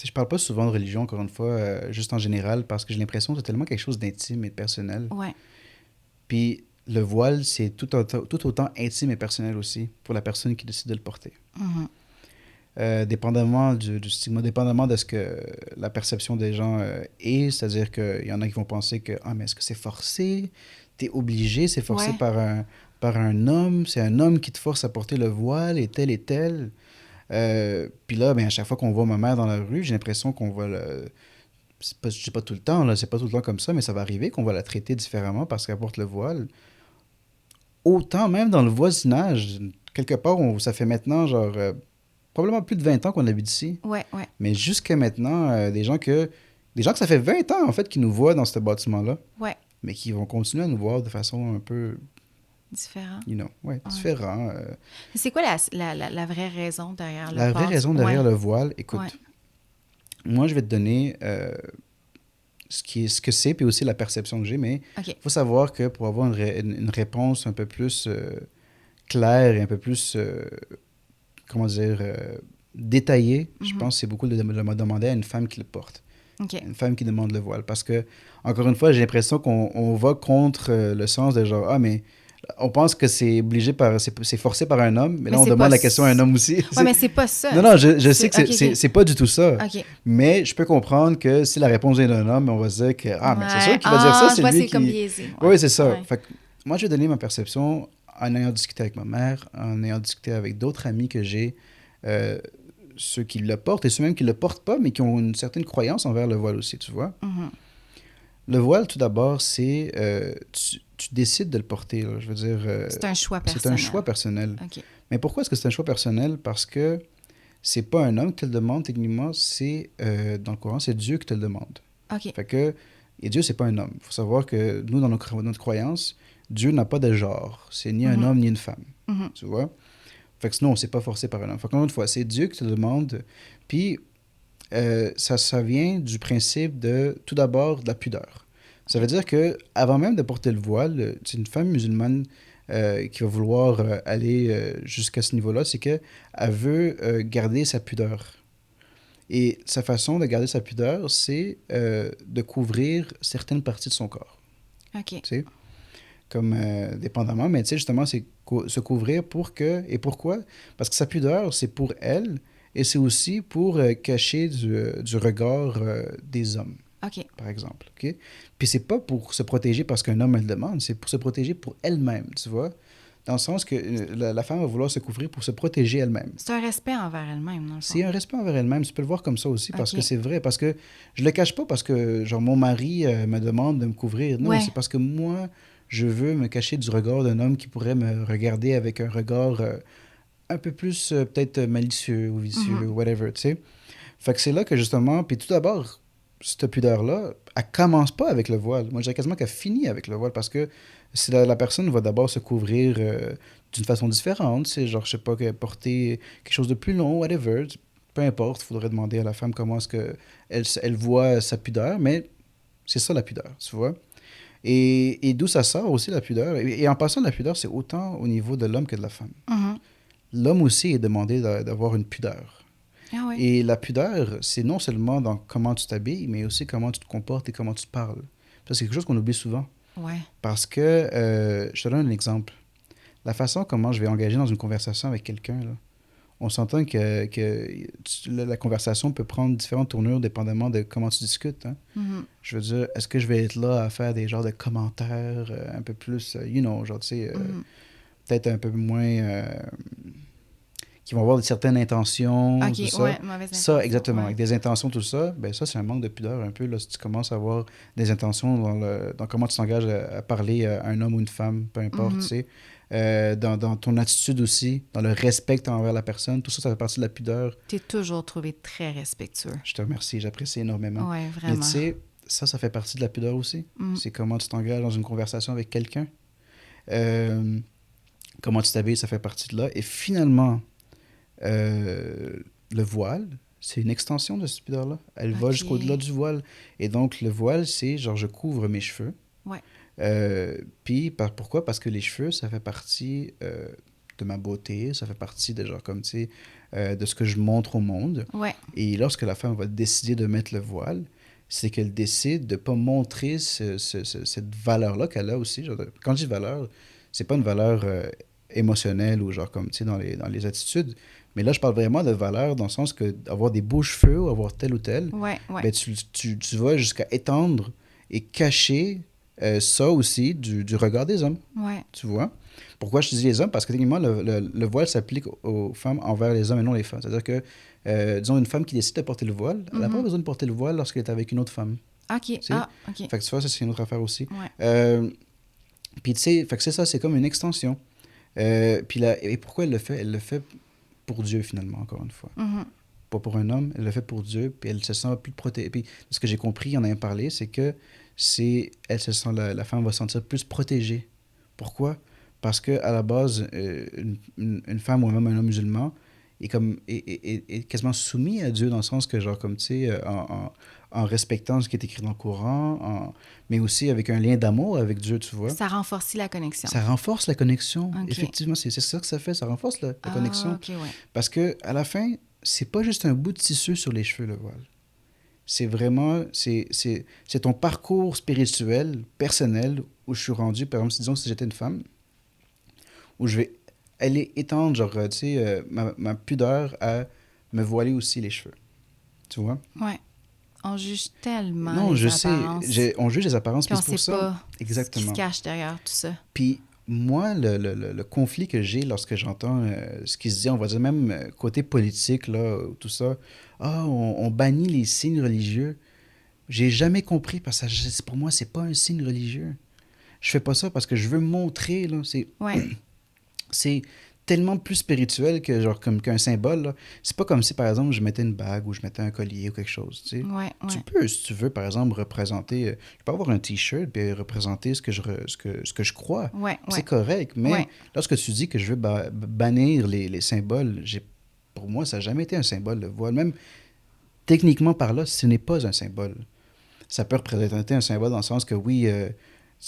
je parle pas souvent de religion, encore une fois, juste en général, parce que j'ai l'impression que c'est tellement quelque chose d'intime et de personnel. Ouais. Puis le voile, c'est tout autant intime et personnel aussi pour la personne qui décide de le porter. Dépendamment du stigma, dépendamment de ce que la perception des gens est, c'est-à-dire qu'il y en a qui vont penser que « Ah, mais est-ce que c'est forcé? T'es obligé, c'est forcé par un homme, c'est un homme qui te force à porter le voile et tel et tel. » Puis là, ben, à chaque fois qu'on voit ma mère dans la rue, j'ai l'impression qu'on va je dis pas tout le temps, là, c'est pas tout le temps comme ça, mais ça va arriver qu'on va la traiter différemment parce qu'elle porte le voile. Autant même dans le voisinage, quelque part, ça fait maintenant genre probablement plus de 20 ans qu'on habite ici. Ouais. Mais jusqu'à maintenant, des gens que ça fait 20 ans en fait qui nous voient dans ce bâtiment-là. Ouais. Mais qui vont continuer à nous voir de façon un peu différent. Différent. C'est quoi la vraie raison derrière le La vraie raison derrière le voile, écoute, moi, je vais te donner ce que c'est, puis aussi la perception que j'ai, mais il OK. faut savoir que pour avoir une réponse un peu plus claire et un peu plus, comment dire, détaillée, je pense que c'est beaucoup de me demander à une femme qui le porte. OK. Une femme qui demande le voile. Parce que, encore une fois, j'ai l'impression qu'on va contre le sens de genre, ah, mais on pense que c'est obligé par, c'est forcé par un homme, mais là, on c'est demande pas la question à un homme aussi. Ouais, mais c'est pas ça. Non, non, je sais que OK. c'est pas du tout ça. OK. Mais je peux comprendre que si la réponse vient d'un homme, on va se dire que, ah, mais c'est sûr Ouais. qu'il va dire ça, Je c'est vois, lui c'est comme qui... biaisé. Oui, c'est ça. Ouais. Fait que moi, je vais donner ma perception en ayant discuté avec ma mère, en ayant discuté avec d'autres amis que j'ai, euh, ceux qui le portent et ceux même qui le portent pas, mais qui ont une certaine croyance envers le voile aussi, tu vois. Mhm. Le voile, tout d'abord, c'est... tu décides de le porter, là. Je veux dire... C'est un choix c'est un personnel. choix personnel. OK. Mais pourquoi est-ce que c'est un choix personnel? Parce que c'est pas un homme qui te le demande, techniquement, c'est... dans le Coran, c'est Dieu qui te le demande. OK. Fait que... Et Dieu, c'est pas un homme. Il faut savoir que nous, dans notre croyance, Dieu n'a pas de genre. C'est ni un homme, ni une femme. Mhm. Tu vois? Fait que sinon, on s'est pas forcé par un homme. Fait qu'encore une fois, c'est Dieu qui te le demande. Puis, ça vient du principe de, tout d'abord, de la pudeur. Ça veut dire que avant même de porter le voile, c'est une femme musulmane qui va vouloir aller jusqu'à ce niveau-là, c'est qu'elle veut garder sa pudeur. Et sa façon de garder sa pudeur, c'est de couvrir certaines parties de son corps. OK. Tu sais, comme dépendamment, mais tu sais, justement, c'est se couvrir pour que... Et pourquoi? Parce que sa pudeur, c'est pour elle, et c'est aussi pour cacher du regard des hommes, OK. par exemple. OK? Puis c'est pas pour se protéger parce qu'un homme elle demande, c'est pour se protéger pour elle-même, tu vois? Dans le sens que la femme va vouloir se couvrir pour se protéger elle-même. C'est un respect envers elle-même, dans le fond. C'est un respect envers elle-même. Tu peux le voir comme ça aussi, parce OK. que c'est vrai. Parce que je le cache pas parce que, genre, mon mari me demande de me couvrir. Non, Ouais. c'est parce que moi, je veux me cacher du regard d'un homme qui pourrait me regarder avec un regard un peu plus, peut-être, malicieux ou vicieux, whatever, tu sais. Fait que c'est là que, justement, puis tout d'abord, cette pudeur-là, elle commence pas avec le voile. Moi, je dirais quasiment qu'elle finit avec le voile, parce que si la personne va d'abord se couvrir d'une façon différente, c'est genre, je sais pas, porter quelque chose de plus long, whatever, peu importe, il faudrait demander à la femme comment est-ce qu'elle voit sa pudeur, mais c'est ça la pudeur, tu vois. Et d'où ça sort aussi la pudeur. Et en passant, la pudeur, c'est autant au niveau de l'homme que de la femme. Mhm. L'homme aussi est demandé d'avoir une pudeur. Ah ouais. Et la pudeur, c'est non seulement dans comment tu t'habilles, mais aussi comment tu te comportes et comment tu parles. Ça, c'est quelque chose qu'on oublie souvent. Ouais. Parce que, je te donne un exemple. La façon comment je vais engager dans une conversation avec quelqu'un, là, on s'entend que la conversation peut prendre différentes tournures dépendamment de comment tu discutes. Hein. Mhm. Je veux dire, est-ce que je vais être là à faire des genres de commentaires un peu plus, genre, tu sais, peut-être un peu moins... qui vont avoir certaines intentions, OK, tout ça. ouais, mauvaise Ça, intention, exactement. ouais. Avec des intentions, tout ça, ben ça, c'est un manque de pudeur un peu, là, si tu commences à avoir des intentions dans comment tu t'engages à parler à un homme ou une femme, peu importe, tu sais. Dans ton attitude aussi, dans le respect que tu as envers la personne, tout ça, ça fait partie de la pudeur. T'es toujours trouvé très respectueux. Je te remercie, j'apprécie énormément. Ouais, Mais vraiment. tu sais, ça fait partie de la pudeur aussi. C'est comment tu t'engages dans une conversation avec quelqu'un. Comment tu t'habilles, ça fait partie de là. Et finalement, le voile, c'est une extension de cette pudeur-là. Elle va OK. jusqu'au-delà du voile. Et donc, le voile, c'est genre, je couvre mes cheveux. Ouais. Puis, pourquoi? Parce que les cheveux, ça fait partie de ma beauté, ça fait partie de genre, comme, tu sais, de ce que je montre au monde. Ouais. Et lorsque la femme va décider de mettre le voile, c'est qu'elle décide de ne pas montrer cette valeur-là qu'elle a aussi. Genre, quand je dis valeur, c'est pas une valeur émotionnelle ou genre comme, tu sais, dans les attitudes. Mais là, je parle vraiment de valeur dans le sens que avoir des beaux cheveux ou avoir tel ou tel, Ouais, ouais. ben, tu vas jusqu'à étendre et cacher ça aussi du regard des hommes, Ouais. tu vois. Pourquoi je te dis les hommes? Parce que techniquement, le voile s'applique aux femmes envers les hommes et non les femmes. C'est-à-dire que, disons, une femme qui décide de porter le voile, elle n'a pas besoin de porter le voile lorsqu'elle est avec une autre femme. OK. Tu sais? Ah, OK. Fait que tu vois, ça, c'est une autre affaire aussi. Ouais. Puis tu sais, fait que c'est ça, c'est comme une extension. Puis là, et pourquoi elle le fait? Elle le fait pour Dieu, finalement, encore une fois. Pas pour un homme, elle le fait pour Dieu, puis elle se sent plus protégée. Puis ce que j'ai compris en ayant parlé, c'est que elle se sent, la femme va se sentir plus protégée. Pourquoi? Parce que à la base, une femme ou même un homme musulman, est quasiment soumis à Dieu dans le sens que, genre, comme, tu sais, en respectant ce qui est écrit dans le Coran, mais aussi avec un lien d'amour avec Dieu, tu vois. Ça renforce la connexion. Ça renforce la connexion. OK. Effectivement, c'est ça que ça fait, ça renforce la connexion. OK, ouais. Parce que à la fin, c'est pas juste un bout de tissu sur les cheveux, le voile. C'est vraiment, c'est ton parcours spirituel, personnel, où je suis rendu, par exemple, disons si j'étais une femme, où je vais aller étendre, genre, tu sais, ma pudeur à me voiler aussi les cheveux. Tu vois? Ouais. On juge tellement Non, les je apparences. sais, on juge les apparences, Puis puis on c'est pour sait ça. pas Exactement. ce qui se cache derrière tout ça. Puis moi, le conflit que j'ai lorsque j'entends ce qui se dit, on va dire même côté politique, là, tout ça, on bannit les signes religieux. J'ai jamais compris parce que pour moi, c'est pas un signe religieux. Je fais pas ça parce que je veux montrer, là, Ouais. c'est tellement plus spirituel que genre comme qu'un symbole, là. C'est pas comme si, par exemple, je mettais une bague ou je mettais un collier ou quelque chose, tu sais. Ouais, Tu ouais. peux, si tu veux, par exemple, représenter... je peux avoir un T-shirt et représenter ce que je crois. Ouais, C'est ouais. correct, mais Ouais. lorsque tu dis que je veux bannir les symboles, pour moi, ça n'a jamais été un symbole, le voile. Même techniquement par là, ce n'est pas un symbole. Ça peut représenter un symbole dans le sens que, oui,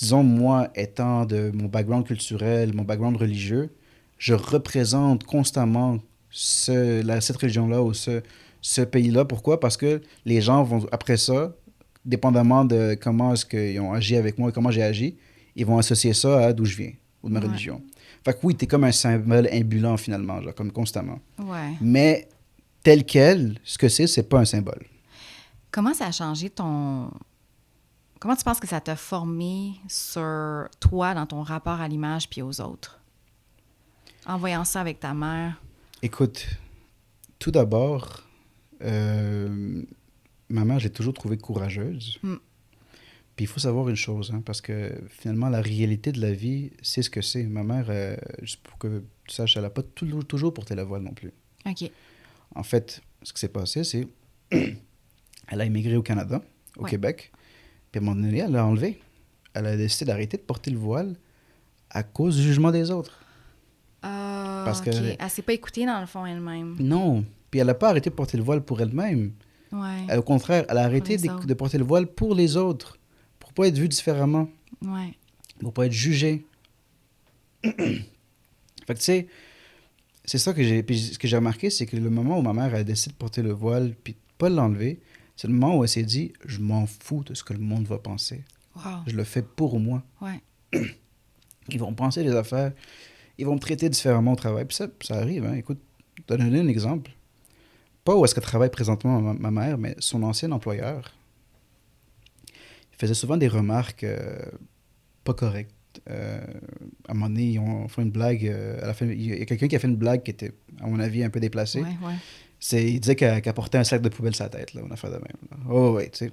disons, moi, étant de mon background culturel, mon background religieux, je représente constamment cette région-là ou ce pays-là. Pourquoi? Parce que les gens vont, après ça, dépendamment de comment est-ce qu'ils ont agi avec moi et comment j'ai agi, ils vont associer ça à d'où je viens ou de ma Ouais. religion. Fait que oui, t'es comme un symbole ambulant finalement, genre, comme constamment. Ouais. Mais tel quel, ce que c'est pas un symbole. Comment ça a changé ton... Comment tu penses que ça t'a formé sur toi dans ton rapport à l'image puis aux autres? En voyant ça avec ta mère. Écoute, tout d'abord, ma mère, j'ai toujours trouvé courageuse. Mm. Puis il faut savoir une chose, hein, parce que finalement, la réalité de la vie, c'est ce que c'est. Ma mère, juste pour que tu saches, elle n'a pas toujours porté la voile non plus. OK. En fait, ce qui s'est passé, c'est elle a immigré au Canada, au Ouais. Québec, puis à un moment donné, elle l'a enlevé. Elle a décidé d'arrêter de porter le voile à cause du jugement des autres. Parce OK. que- Elle s'est pas écoutée dans le fond elle-même. Non, puis elle n'a pas arrêté de porter le voile pour elle-même. Ouais. Au contraire, elle a arrêté les autres. de porter le voile pour les autres, pour pas être vue différemment, Ouais. pour pas être jugée. Fait que tu sais, c'est ça que puis ce que j'ai remarqué, c'est que le moment où ma mère a décidé de porter le voile puis de pas l'enlever, c'est le moment où elle s'est dit, je m'en fous de ce que le monde va penser. Wow. Je le fais pour moi. Ouais. Ils vont penser des affaires, ils vont me traiter différemment au travail. Puis ça arrive, hein. Écoute, je te donner un exemple. Pas où est-ce qu'elle travaille présentement ma mère, mais son ancien employeur. Il faisait souvent des remarques pas correctes. À un moment donné, ils ont fait une blague. Il y a quelqu'un qui a fait une blague qui était, à mon avis, un peu déplacée. Ouais, ouais. Il disait qu'elle portait un sac de poubelle sur la tête, là, une affaire de même. Là. Oh, ouais, tu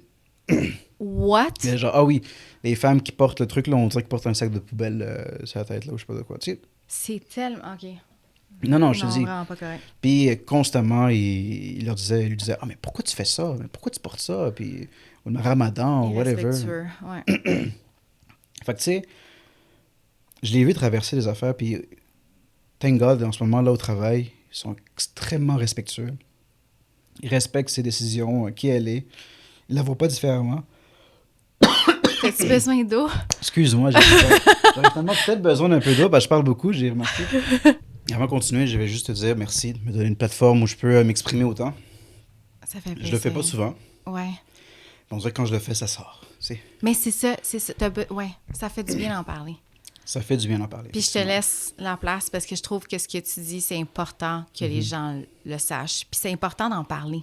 sais. What? Mais genre, ah oui, les femmes qui portent le truc, là, on dirait qu'ils portent un sac de poubelle sur la tête, là, ou je sais pas de quoi. Tu sais. C'est tellement... OK. Non, je te dis. vraiment pas correct. Puis constamment, il lui disait, ah, mais pourquoi tu fais ça? Mais pourquoi tu portes ça? Puis, ou le ramadan, ou whatever. Irrespectueux. Ouais. Fait que tu sais, je l'ai vu traverser les affaires, puis thank God, en ce moment, là, au travail, ils sont extrêmement respectueux. Ils respectent ses décisions, qui elle est. Ils la voient pas différemment. T'as-tu besoin d'eau? Excuse-moi, j'aurais finalement peut-être besoin d'un peu d'eau, parce que je parle beaucoup, j'ai remarqué. Avant de continuer, je vais juste te dire merci de me donner une plateforme où je peux m'exprimer autant. Ça fait plaisir. Je le fais pas souvent. Ouais. On dirait que quand je le fais, ça sort. C'est... Mais c'est ça. Ouais, ça fait du bien d'en parler. Ça fait du bien d'en parler. Puis je te laisse la place parce que je trouve que ce que tu dis, c'est important que les gens le sachent. Puis c'est important d'en parler.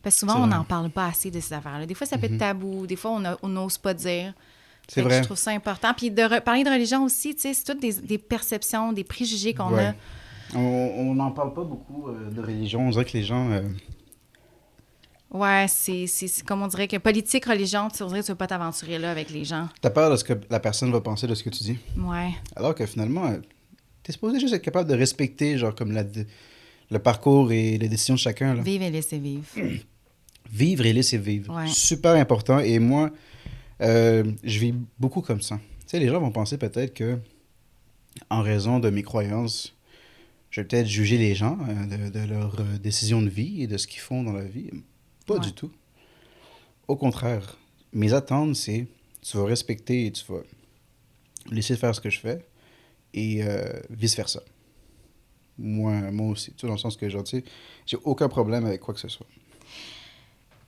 Parce que souvent, C'est on vrai. n'en parle pas assez de ces affaires-là. Des fois, ça peut être tabou. Des fois, on n'ose pas dire. C'est Fait que vrai. je trouve ça important. Puis parler de religion aussi, tu sais, c'est toutes des perceptions, des préjugés qu'on Ouais. a. On n'en parle pas beaucoup de religion. On dirait que les gens... Ouais, c'est comme on dirait que politique, religion, tu sais, on dirait que tu ne veux pas t'aventurer là avec les gens. T'as peur de ce que la personne va penser de ce que tu dis. Ouais. Alors que finalement, t'es supposé juste être capable de respecter, genre, comme le parcours et les décisions de chacun. Là. Vivre et laisser vivre. Vivre et laisser vivre. Ouais. Super important. Et moi, je vis beaucoup comme ça. Tu sais, les gens vont penser peut-être que, en raison de mes croyances, je vais peut-être juger les gens de leur décision de vie et de ce qu'ils font dans la vie. Pas du tout. Au contraire, mes attentes, c'est tu vas respecter et tu vas laisser faire ce que je fais et vice-versa. Moi aussi. Tu sais, dans le sens que, genre, tu sais, j'ai aucun problème avec quoi que ce soit.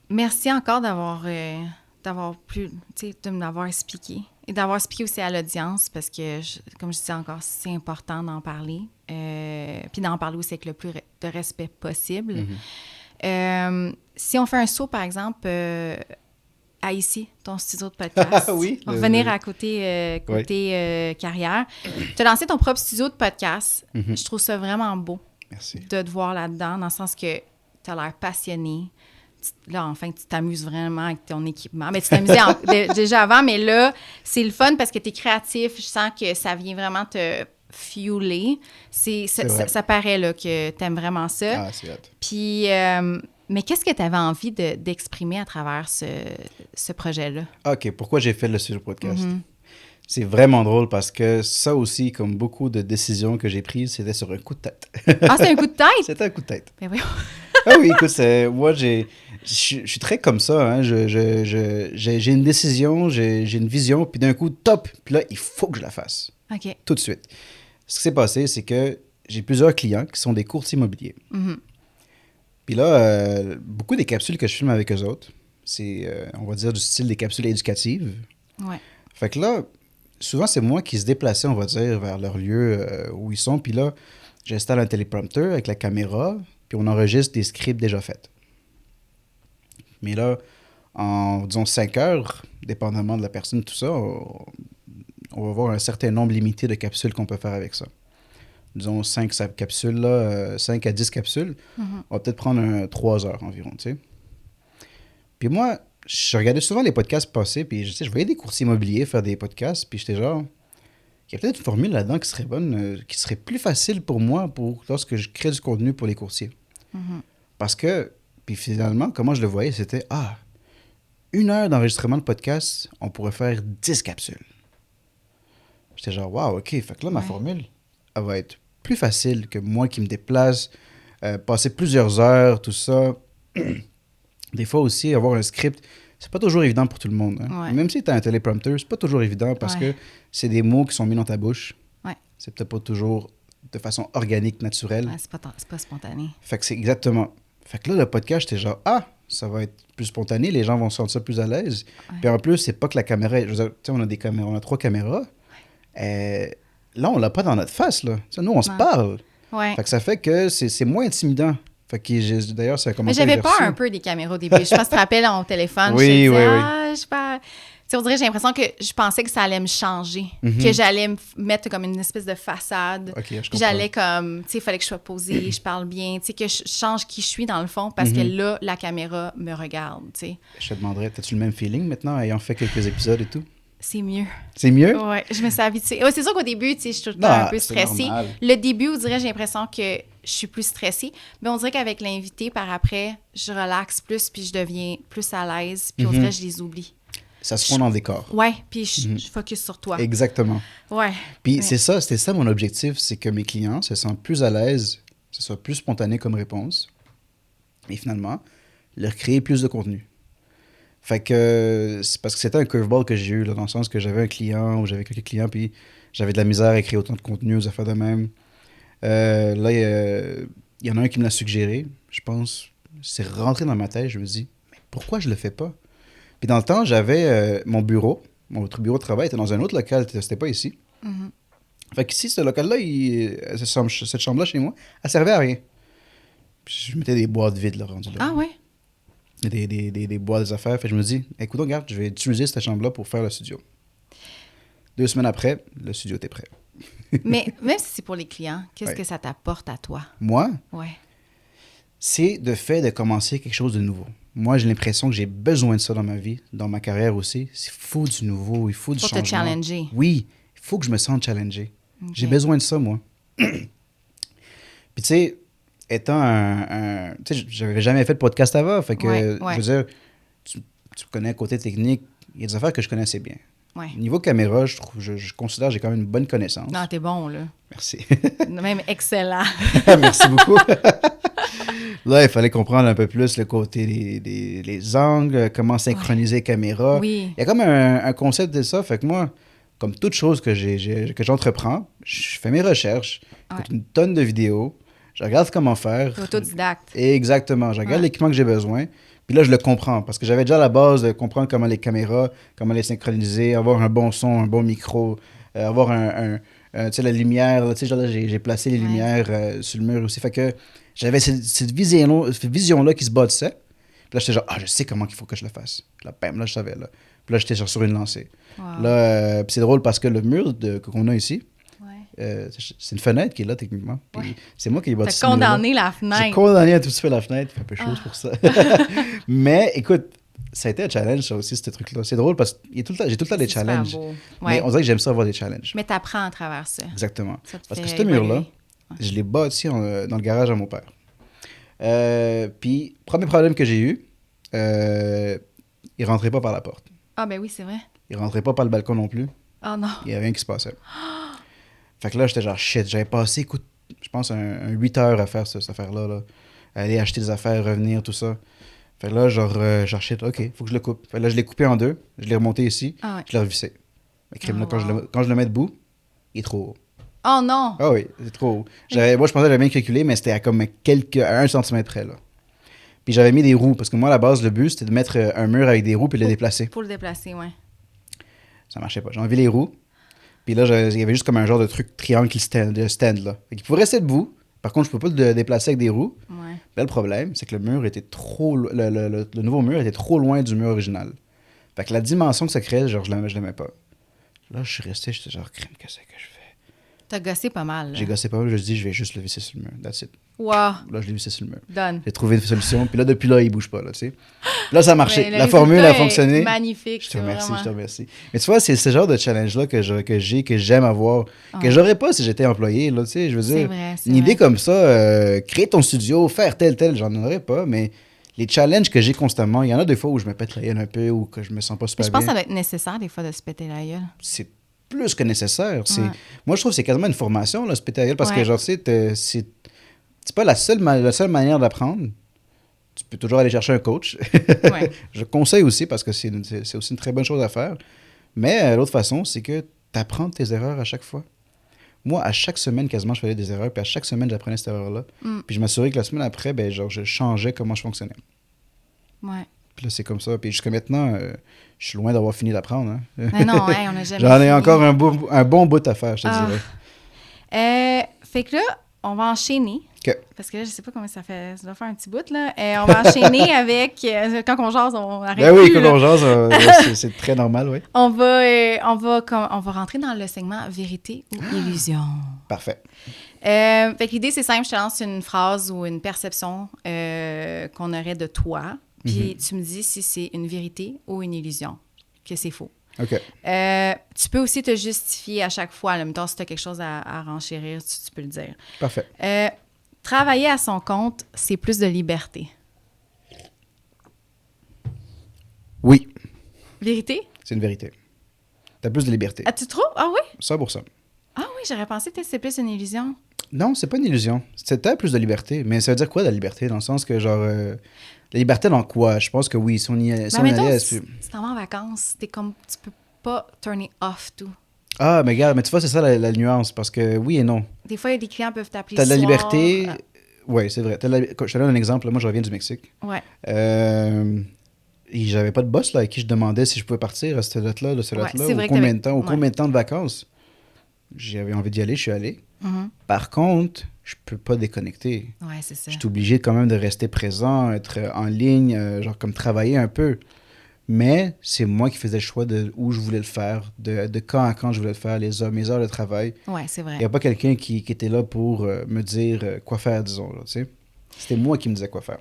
Merci encore d'avoir pu, tu sais, de me l'avoir expliqué. Et d'avoir expliqué aussi à l'audience, parce que, comme je disais encore, c'est important d'en parler. Puis d'en parler aussi avec le plus de respect possible. Si on fait un saut, par exemple, à ici, ton studio de podcast. Oui. On va revenir à côté carrière. Tu as lancé ton propre studio de podcast. Je trouve ça vraiment beau. Merci. De te voir là-dedans, dans le sens que tu as l'air passionné. Là, enfin, tu t'amuses vraiment avec ton équipement. Mais tu t'amusais déjà avant, mais là, c'est le fun parce que tu es créatif. Je sens que ça vient vraiment te fueler. Ça paraît là, que tu aimes vraiment ça. Ah, c'est hâte. Puis, mais qu'est-ce que tu avais envie d'exprimer à travers ce projet-là? OK, pourquoi j'ai fait le studio podcast? C'est vraiment drôle parce que ça aussi, comme beaucoup de décisions que j'ai prises, c'était sur un coup de tête. Ah, c'est un coup de tête? C'était un coup de tête. Ben oui. Ah oui, écoute, moi, je suis très comme ça. Hein. J'ai une décision, j'ai une vision, puis d'un coup, top, puis là, il faut que je la fasse. OK. Tout de suite. Ce qui s'est passé, c'est que j'ai plusieurs clients qui sont des courtiers immobiliers. Puis là, beaucoup des capsules que je filme avec eux autres, c'est, on va dire, du style des capsules éducatives. Ouais. Fait que là, souvent, c'est moi qui se déplaçais, on va dire, vers leur lieu où ils sont. Puis là, j'installe un téléprompteur avec la caméra, puis on enregistre des scripts déjà faits. Mais là, en, disons, 5 heures, dépendamment de la personne, tout ça, on va avoir un certain nombre limité de capsules qu'on peut faire avec ça. Disons 5 capsules, là, 5 à 10 capsules. On va peut-être prendre 3 heures environ, tu sais. Puis moi, je regardais souvent les podcasts passer, puis je voyais des courtiers immobiliers faire des podcasts, puis j'étais genre, il y a peut-être une formule là-dedans qui serait bonne, qui serait plus facile pour moi lorsque je crée du contenu pour les courtiers. Parce que, puis finalement, comment je le voyais, c'était, 1 heure d'enregistrement de podcast, on pourrait faire 10 capsules. J'étais genre, wow, OK, fait que là, ma formule, elle va être plus facile que moi qui me déplace, passer plusieurs heures, tout ça. Des fois aussi, avoir un script, c'est pas toujours évident pour tout le monde. Hein. Même si tu as un téléprompteur, c'est pas toujours évident parce que c'est des mots qui sont mis dans ta bouche. C'est peut-être pas toujours de façon organique, naturelle. C'est pas spontané. Fait que c'est exactement. Fait que là, le podcast, j'étais genre, ça va être plus spontané, les gens vont se sentir plus à l'aise. Puis en plus, c'est pas que la caméra, je veux dire, tu sais, on a des caméras, on a 3 caméras. Là, on l'a pas dans notre face, là. T'sais, nous, on se parle. Fait que ça fait que c'est moins intimidant. Fait que d'ailleurs, ça a commencé. Mais j'avais peur un peu des caméras au début. Je pense que tu te rappelles, au téléphone, je te disais, on dirait, j'ai l'impression que je pensais que ça allait me changer, que j'allais me mettre comme une espèce de façade. Okay, puis j'allais comme, tu sais, il fallait que je sois posée, je parle bien, tu sais, que je change qui je suis dans le fond, parce que là, la caméra me regarde, tu sais. Je te demanderais, as-tu le même feeling maintenant, ayant fait quelques épisodes et tout? C'est mieux. C'est mieux? Oui, je me suis habituée. Ouais, c'est sûr qu'au début, tu sais, je suis tout le temps un peu stressée. Normal. Le début, on dirait, j'ai l'impression que je suis plus stressée. Mais on dirait qu'avec l'invité, par après, je relaxe plus, puis je deviens plus à l'aise, puis on dirait que je les oublie. Ça se fond dans le décor. Oui, puis je focus sur toi. Exactement. Ouais. Puis c'était ça mon objectif, c'est que mes clients se sentent plus à l'aise, que ce soit plus spontané comme réponse, et finalement, leur créer plus de contenu. Fait que c'est parce que c'était un curveball que j'ai eu, là, dans le sens que j'avais un client ou j'avais quelques clients, puis j'avais de la misère à créer autant de contenu aux affaires de même. Là, il y en a un qui me l'a suggéré, je pense. C'est rentré dans ma tête, je me dis, mais pourquoi je le fais pas? Puis dans le temps, j'avais mon bureau de travail était dans un autre local, c'était pas ici. Fait qu'ici, ce local-là, cette chambre-là chez moi, elle servait à rien. Puis je mettais des boîtes vides, là, rendu là. Ah ouais? Des boîtes, des affaires. Fait que je me dis, écoute, regarde, je vais utiliser cette chambre-là pour faire le studio. 2 semaines après, le studio était prêt. Mais même si c'est pour les clients, qu'est-ce que ça t'apporte à toi? Moi? Ouais. C'est le fait de commencer quelque chose de nouveau. Moi, j'ai l'impression que j'ai besoin de ça dans ma vie, dans ma carrière aussi. Il faut du nouveau, il faut du changement. Pour te challenger. Oui, il faut que je me sente challengé. Okay. J'ai besoin de ça, moi. Puis tu sais, étant tu sais, j'avais jamais fait de podcast avant, fait que, je veux dire, tu connais le côté technique, il y a des affaires que je connaissais bien. Ouais. Niveau caméra, je considère que j'ai quand même une bonne connaissance. Non, t'es bon, là. Merci. Même excellent. Merci beaucoup. Là, il fallait comprendre un peu plus le côté les angles, comment synchroniser caméra. Oui. Il y a comme un concept de ça. Fait que moi, comme toute chose que que j'entreprends, je fais mes recherches, j'écoute une tonne de vidéos, je regarde comment faire. T'es autodidacte. Exactement. Je regarde l'équipement que j'ai besoin. Puis là, je le comprends parce que j'avais déjà la base de comprendre comment les caméras, comment les synchroniser, avoir un bon son, un bon micro, avoir tu sais, la lumière. Tu sais, genre là, j'ai placé les lumières sur le mur aussi. Fait que j'avais cette vision-là qui se bâtissait. Puis là, j'étais genre, je sais comment il faut que je le fasse. Puis là, bam, là, je savais. Là. Puis là, j'étais genre sur une lancée. Wow. Là, puis c'est drôle parce que le mur qu'on a ici, Ouais. c'est une fenêtre qui est là, techniquement. Puis c'est moi qui ai bâti T'as condamné la fenêtre. J'ai condamné un tout petit peu la fenêtre. Il fait un peu chaud pour ça. Mais écoute, ça a été un challenge, ça aussi, ce truc-là. C'est drôle parce que j'ai tout le temps des challenges. Ouais. Mais on dirait que j'aime ça avoir des challenges. Mais t'apprends à travers ça. Exactement. Ça te Parce que fait ce mur-là, évoluer. je l'ai bâti dans le garage à mon père. Puis, premier problème que j'ai eu, il rentrait pas par la porte. Ah, ben oui, c'est vrai. Il rentrait pas par le balcon non plus. Oh non. Il y avait rien qui se passait. Fait que là, j'étais genre shit. J'avais passé, écoute, je pense un 8 heures à faire cette affaire-là. Là. Aller acheter des affaires, revenir, tout ça. Fait que là, genre shit, ok, faut que je le coupe. Fait que là, je l'ai coupé en deux. Je l'ai remonté ici. Ah ouais. Je l'ai revissé. Mais crime, là, Oh, wow. quand je le mets debout, il est trop haut. Oh non. Ah oui, c'est trop haut. Moi, je pensais que j'avais bien calculé, mais c'était à comme à 1 centimètre près, là. Puis j'avais mis des roues, parce que moi, à la base, le but, c'était de mettre un mur avec des roues puis le déplacer. Pour le déplacer, ouais. Ça marchait pas. J'ai enlevé les roues. Puis là, il y avait juste comme un genre de truc triangle de stand, là. Fait qu'il pouvait rester debout. Par contre, je pouvais pas le déplacer avec des roues. Ouais. Là, le problème, c'est que le mur était trop... Le nouveau mur était trop loin du mur original. Fait que la dimension que ça créait, genre, je l'aimais pas. Là, je suis resté, j'étais genre, crème, qu'est-ce que je fais? T'as gossé pas mal. Là. J'ai gossé pas mal, je me suis dit, je vais juste le visser sur le mur. That's it. Wow. Là, je l'ai vissé sur le mur. Done. J'ai trouvé une solution. Puis là, depuis là, il bouge pas, là, tu sais. Là, ça a marché. Ouais, La formule a résultat est fonctionné. Magnifique. Je te remercie, je te remercie. Mais tu vois, c'est ce genre de challenge-là que j'aime avoir, que Ouais. j'aurais pas si j'étais employé, là, tu sais. Je veux C'est dire, vrai, c'est une idée vrai. comme ça, créer ton studio, faire tel, j'en aurais pas, mais les challenges que j'ai constamment, il y en a des fois où je me pète la gueule un peu ou que je me sens pas Mais super je pense que bien. ça doit être nécessaire des fois de se péter la gueule. C'est plus que nécessaire. Ouais. Moi, je trouve que c'est quasiment une formation, là, se péter la gueule, parce que, Ouais. genre, tu sais, c'est pas la seule manière d'apprendre. Tu peux toujours aller chercher un coach. Ouais. Je conseille aussi parce que c'est aussi une très bonne chose à faire. Mais l'autre façon, c'est que tu apprends tes erreurs à chaque fois. Moi, à chaque semaine, quasiment, je faisais des erreurs. Puis à chaque semaine, j'apprenais cette erreur-là. Puis je m'assurais que la semaine après, ben, genre, je changeais comment je fonctionnais. Ouais. Puis là, c'est comme ça. Puis jusqu'à maintenant, je suis loin d'avoir fini d'apprendre. Hein. Mais non, hey, on a jamais J'en ai fini. encore un bon bout à faire, je te Ah. dirais. Fait que là, on va enchaîner. OK. Parce que là, je sais pas comment ça fait. Ça doit faire un petit bout, là. On va enchaîner avec... quand on jase, on arrête Ben oui, plus, quand là. on jase, c'est très normal, oui. On va rentrer dans le segment vérité ou illusion. Parfait. Fait que l'idée, c'est simple. Je te lance une phrase ou une perception qu'on aurait de toi. Puis tu me dis si c'est une vérité ou une illusion, que c'est faux. OK. Tu peux aussi te justifier à chaque fois. Là, mettons, si tu as quelque chose à renchérir, tu peux le dire. Parfait. Travailler à son compte, c'est plus de liberté. Oui, Vérité? c'est une vérité. T'as plus de liberté. Ah, tu trouves? Ah oui? 100%. Ah oui, j'aurais pensé que c'est plus une illusion. Non, c'est pas une illusion. T'as plus de liberté. Mais ça veut dire quoi, la liberté? Dans le sens que, genre... la liberté dans quoi? Je pense que oui, si on y allait... Mettons, si tu t'en vas en vacances, tu peux pas turner off tout. Ah, mais regarde, mais tu vois, c'est ça la nuance. Parce que oui et non. Des fois, il y a des clients qui peuvent t'appeler T'as de la soir. liberté... Oui, c'est vrai. Je te donne un exemple. Moi, je reviens du Mexique. Ouais. Et j'avais pas de boss là, à qui je demandais si je pouvais partir à cette date-là, de cette Ouais, date-là, c'est ou vrai que combien de temps, ou ouais. combien de temps de vacances. J'avais envie d'y aller, je suis allé. Mhm. Par contre, je peux pas déconnecter. Ouais, c'est ça. Je suis obligé quand même de rester présent, être en ligne, genre comme travailler un peu. Mais c'est moi qui faisais le choix de où je voulais le faire, de quand à quand je voulais le faire, mes heures de travail. Ouais, c'est vrai. Il n'y a pas quelqu'un qui était là pour me dire quoi faire, disons. Là, tu sais. C'était moi qui me disais quoi faire.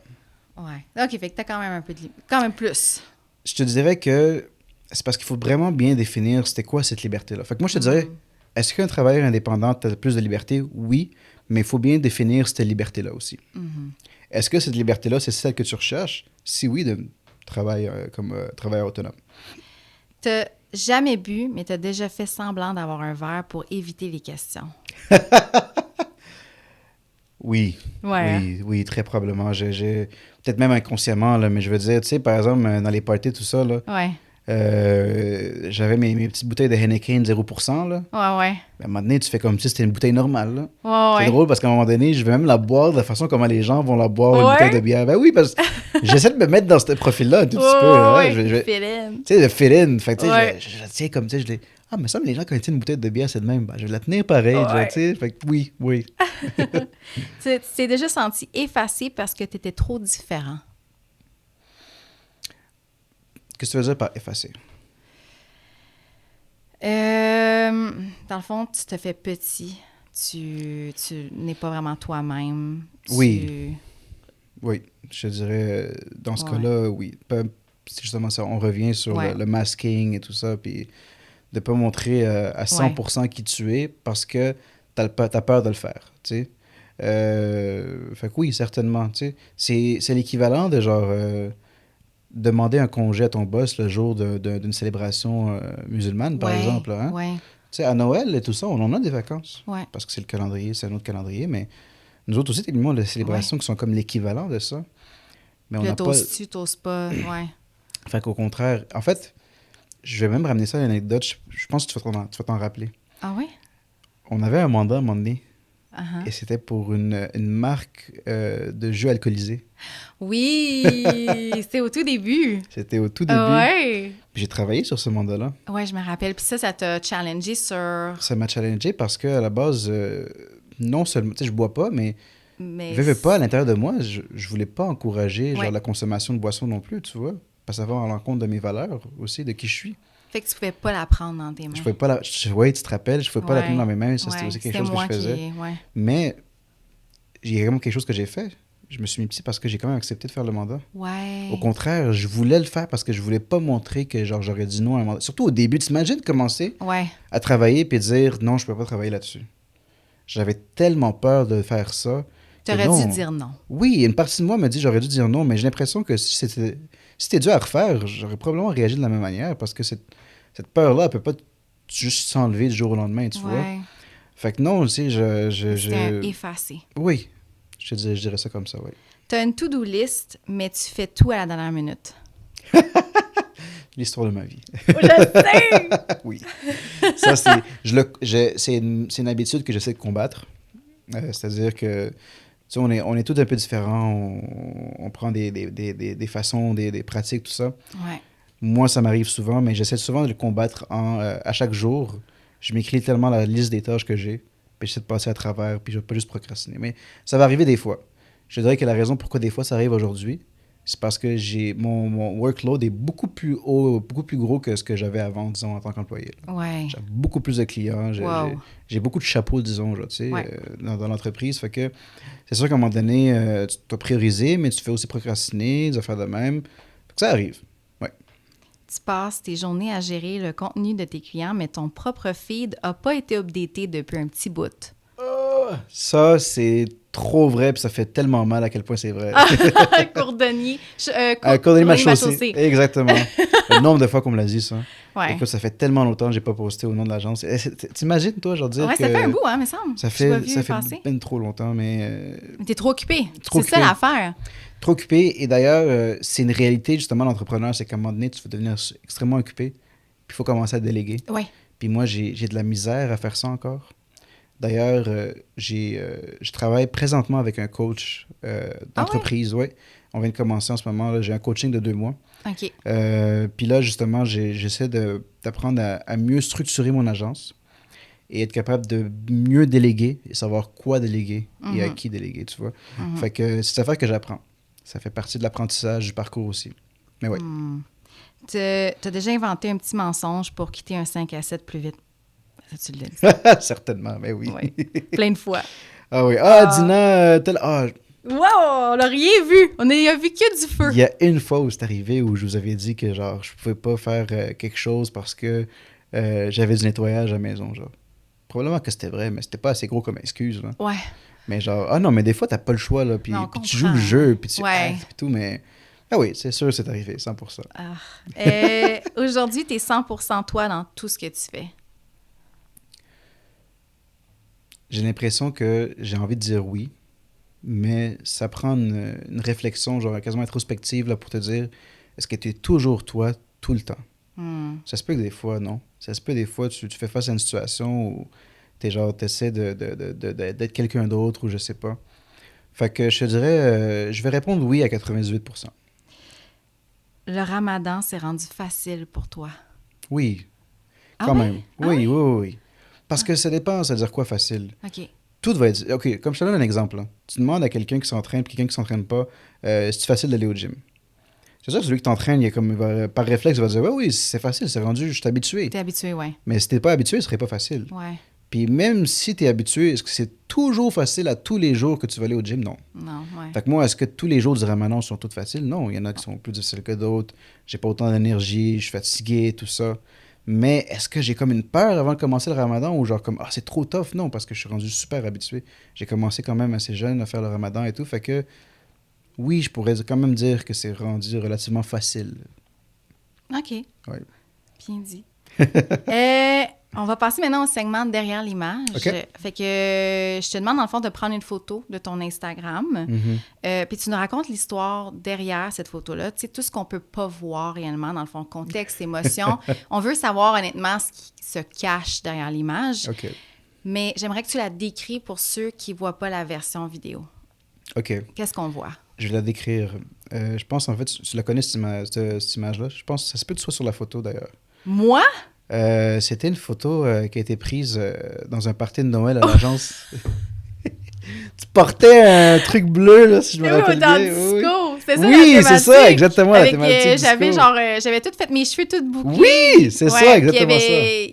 Ouais. OK, fait que t'as quand même un peu de quand même plus. Je te dirais que c'est parce qu'il faut vraiment bien définir c'était quoi cette liberté-là. Fait que moi, je te dirais, est-ce qu'un travailleur indépendant a plus de liberté? Oui, mais il faut bien définir cette liberté-là aussi. Est-ce que cette liberté-là, c'est celle que tu recherches? Si oui, de travailler comme travailleur autonome. Jamais bu, mais tu as déjà fait semblant d'avoir un verre pour éviter les questions. Oui, Ouais. oui, très probablement. Peut-être même inconsciemment, là, mais je veux dire, tu sais, par exemple, dans les parties, tout ça, là, Ouais. j'avais mes petites bouteilles de Heineken 0%, là. Ouais, ouais. À un moment donné, tu fais comme si c'était une bouteille normale, là. Ouais, C'est ouais. drôle parce qu'à un moment donné, je vais même la boire de la façon comment les gens vont la boire, une bouteille de Ouais. bière. Ben oui, parce que j'essaie de me mettre dans ce profil-là un tout petit peu. Ouais, Hein. ouais. Tu Féline. sais, le feeling. Fait que, tu sais, Ouais. je la tiens comme, tu sais, Ah, mais ça, les gens, quand ils tiennent une bouteille de bière, c'est de même. Ben, je vais la tenir pareil, tu Ouais. sais. Fait que oui, oui. Tu t'es déjà senti effacé parce que tu étais trop différent. Qu'est-ce que tu veux dire par effacer? Dans le fond, tu te fais petit. Tu n'es pas vraiment toi-même. Oui. Oui, je dirais, dans ce Ouais. cas-là, oui. C'est justement ça, on revient sur Ouais. le masking et tout ça, puis de pas montrer à 100% qui tu es parce que t'as peur de le faire, tu sais. Fait que oui, certainement, tu sais. C'est l'équivalent de genre demander un congé à ton boss le jour d'une célébration musulmane, par Ouais. exemple, là, hein. Ouais. Tu sais, à Noël et tout ça, on en a des vacances. Ouais. Parce que c'est le calendrier, c'est un autre calendrier, mais nous autres aussi, techniquement, on a des célébrations qui sont comme l'équivalent de ça. Mais on Puis là, n'a pas... t'oses-tu, t'oses pas. Ouais. Fait qu'au contraire, en fait, je vais même ramener ça à l'anecdote, je pense que tu vas t'en rappeler. Ah oui? On avait un mandat à un moment donné, Uh-huh. et c'était pour une marque de jeux alcoolisés. Oui! C'était au tout début. C'était au tout début. Ouais. Puis j'ai travaillé sur ce mandat-là. Ouais, je me rappelle. Puis ça t'a challengé sur... Ça m'a challengé parce qu'à la base, non seulement, tu sais, je bois pas, mais Mais... veux pas, à l'intérieur de moi, je voulais pas encourager genre Ouais. la consommation de boissons non plus, tu vois. Parce que ça va à l'encontre de mes valeurs aussi, de qui je suis. Fait que tu pouvais pas la prendre dans tes mains. Je pouvais pas ouais, tu te rappelles, je pouvais pas la tenir dans mes mains, ça c'était Ouais. aussi quelque C'était chose que moi je faisais. Ouais. Mais il y a vraiment quelque chose que j'ai fait. Je me suis mis petit parce que j'ai quand même accepté de faire le mandat. Ouais. Au contraire, je voulais le faire parce que je voulais pas montrer que genre j'aurais dit non à un mandat. Surtout au début, t'imagines commencer Ouais. à travailler puis dire non, je peux pas travailler là-dessus. J'avais tellement peur de faire ça. T'aurais non. dû dire non. Oui, une partie de moi me dit j'aurais dû dire non, mais j'ai l'impression que si c'était dû à refaire, j'aurais probablement réagi de la même manière parce que cette peur-là, elle peut pas juste s'enlever du jour au lendemain, tu vois. Ouais. Fait que non, tu sais, C'était un effacé. Oui, je dirais ça comme ça, oui. T'as une to-do list, mais tu fais tout à la dernière minute. L'histoire de ma vie. Oh, je sais! Oui. Ça, c'est une habitude que j'essaie de combattre. C'est-à-dire que, tu sais, on est tous un peu différents. On prend des façons, des pratiques, tout ça. Ouais. Moi, ça m'arrive souvent, mais j'essaie souvent de le combattre à chaque jour. Je m'écris tellement la liste des tâches que j'ai, puis j'essaie de passer à travers, puis je vais pas juste procrastiner. Mais ça va arriver des fois. Je dirais que la raison pourquoi des fois ça arrive aujourd'hui, c'est parce que mon workload est beaucoup plus haut, beaucoup plus gros que ce que j'avais avant, disons, en tant qu'employé. Ouais. J'ai beaucoup plus de clients, Wow. j'ai beaucoup de chapeaux, disons, genre, tu sais, Ouais. dans l'entreprise. Fait que c'est sûr qu'à un moment donné, tu dois prioriser, mais tu fais aussi procrastiner, des affaires de même. Fait que ça arrive. Tu passes tes journées à gérer le contenu de tes clients, mais ton propre feed n'a pas été updaté depuis un petit bout. Ça, c'est trop vrai, puis ça fait tellement mal à quel point c'est vrai. Cordonnier. Cordonnier mal chaussé. Exactement. Le nombre de fois qu'on me l'a dit, ça. Ouais. Écoute, ça fait tellement longtemps que j'ai pas posté au nom de l'agence. T'imagines, toi, genre dire Ouais, que... ça fait un bout, hein, me semble. Ça Je l'ai fait, pas vu passer. ben trop longtemps, mais... Mais t'es trop occupé. Trop C'est ça occupé. l'affaire. Trop occupé. Et d'ailleurs, c'est une réalité, justement, l'entrepreneur, c'est qu'à un moment donné, tu vas devenir extrêmement occupé, puis il faut commencer à déléguer. Ouais. Puis moi, j'ai de la misère à faire ça encore. D'ailleurs, je travaille présentement avec un coach d'entreprise. Ouais. On vient de commencer en ce moment. Là, j'ai un coaching de 2 mois. OK. Puis là, justement, j'essaie d'apprendre à mieux structurer mon agence et être capable de mieux déléguer et savoir quoi déléguer et à qui déléguer, tu vois. Fait que c'est cette affaire que j'apprends. Ça fait partie de l'apprentissage du parcours aussi. Mais oui. T'as déjà inventé un petit mensonge pour quitter un 5 à 7 plus vite. Ça, tu l'as dit. Certainement, mais oui. Ouais. Plein de fois. Ah oui. Ah, Dina, Wow, on n'a rien vu. On a vu que du feu. il y a une fois où c'est arrivé où je vous avais dit que genre je pouvais pas faire quelque chose parce que j'avais du nettoyage à la maison, genre. Probablement que c'était vrai, mais c'était pas assez gros comme excuse, là. Ouais. Mais genre, ah non, mais des fois, t'as pas le choix, là, puis Non, on tu joues le comprend. jeu, puis tu Ouais. actes, puis tout, mais... Ah oui, c'est sûr, c'est arrivé, 100%. Ah. Aujourd'hui, tu es 100% toi dans tout ce que tu fais. J'ai l'impression que j'ai envie de dire oui, mais ça prend une réflexion, genre quasiment introspective, là, pour te dire, est-ce que tu es toujours toi, tout le temps? Ça se peut que des fois, non. Ça se peut des fois, tu fais face à une situation où t'es genre, t'essaies d'être quelqu'un d'autre ou je sais pas. Fait que je te dirais, je vais répondre oui à 98%. Le ramadan s'est rendu facile pour toi. Oui, Ah quand ouais? même. Ah Oui, ouais? oui, oui, oui. Parce que ça dépend, ça veut dire quoi facile? OK. Tout va être... OK, comme je te donne un exemple, là. Tu demandes à quelqu'un qui s'entraîne puis quelqu'un qui s'entraîne pas, c'est facile d'aller au gym. C'est sûr que celui qui t'entraîne, par réflexe, il va dire, ouais, oui, c'est facile, c'est rendu, je suis habitué. T'es habitué, ouais. Mais si t'es pas habitué, ce serait pas facile. Ouais. Puis même si t'es habitué, est-ce que c'est toujours facile à tous les jours que tu vas aller au gym? Non. Non, ouais. Fait que moi, est-ce que tous les jours du ramadan sont tous faciles? Non, il y en a qui sont plus difficiles que d'autres. J'ai pas autant d'énergie, je suis fatigué, tout ça. Mais est-ce que j'ai comme une peur avant de commencer le ramadan ou genre comme, ah, c'est trop tough? Non, parce que je suis rendu super habitué. J'ai commencé quand même assez jeune à faire le ramadan et tout. Fait que oui, je pourrais quand même dire que c'est rendu relativement facile. OK. Ouais. Bien dit. On va passer maintenant au segment derrière l'image. OK. Fait que je te demande, dans le fond, de prendre une photo de ton Instagram. Puis tu nous racontes l'histoire derrière cette photo-là. Tu sais, tout ce qu'on peut pas voir réellement, dans le fond, contexte, émotion. On veut savoir, honnêtement, ce qui se cache derrière l'image. OK. Mais j'aimerais que tu la décris pour ceux qui voient pas la version vidéo. OK. Qu'est-ce qu'on voit? Je vais la décrire. Je pense, en fait, tu la connais, cette image-là. Je pense que ça se peut que tu sois sur la photo, d'ailleurs. Moi? C'était une photo qui a été prise dans un party de Noël à l'agence. Tu portais un truc bleu, là, si je me rappelle dans bien. le disco. C'était ça, Oui, la c'est ça, thématique. exactement, Avec, la thématique j'avais disco. genre, j'avais tout fait mes cheveux tout bouclés. Oui, c'est ça, exactement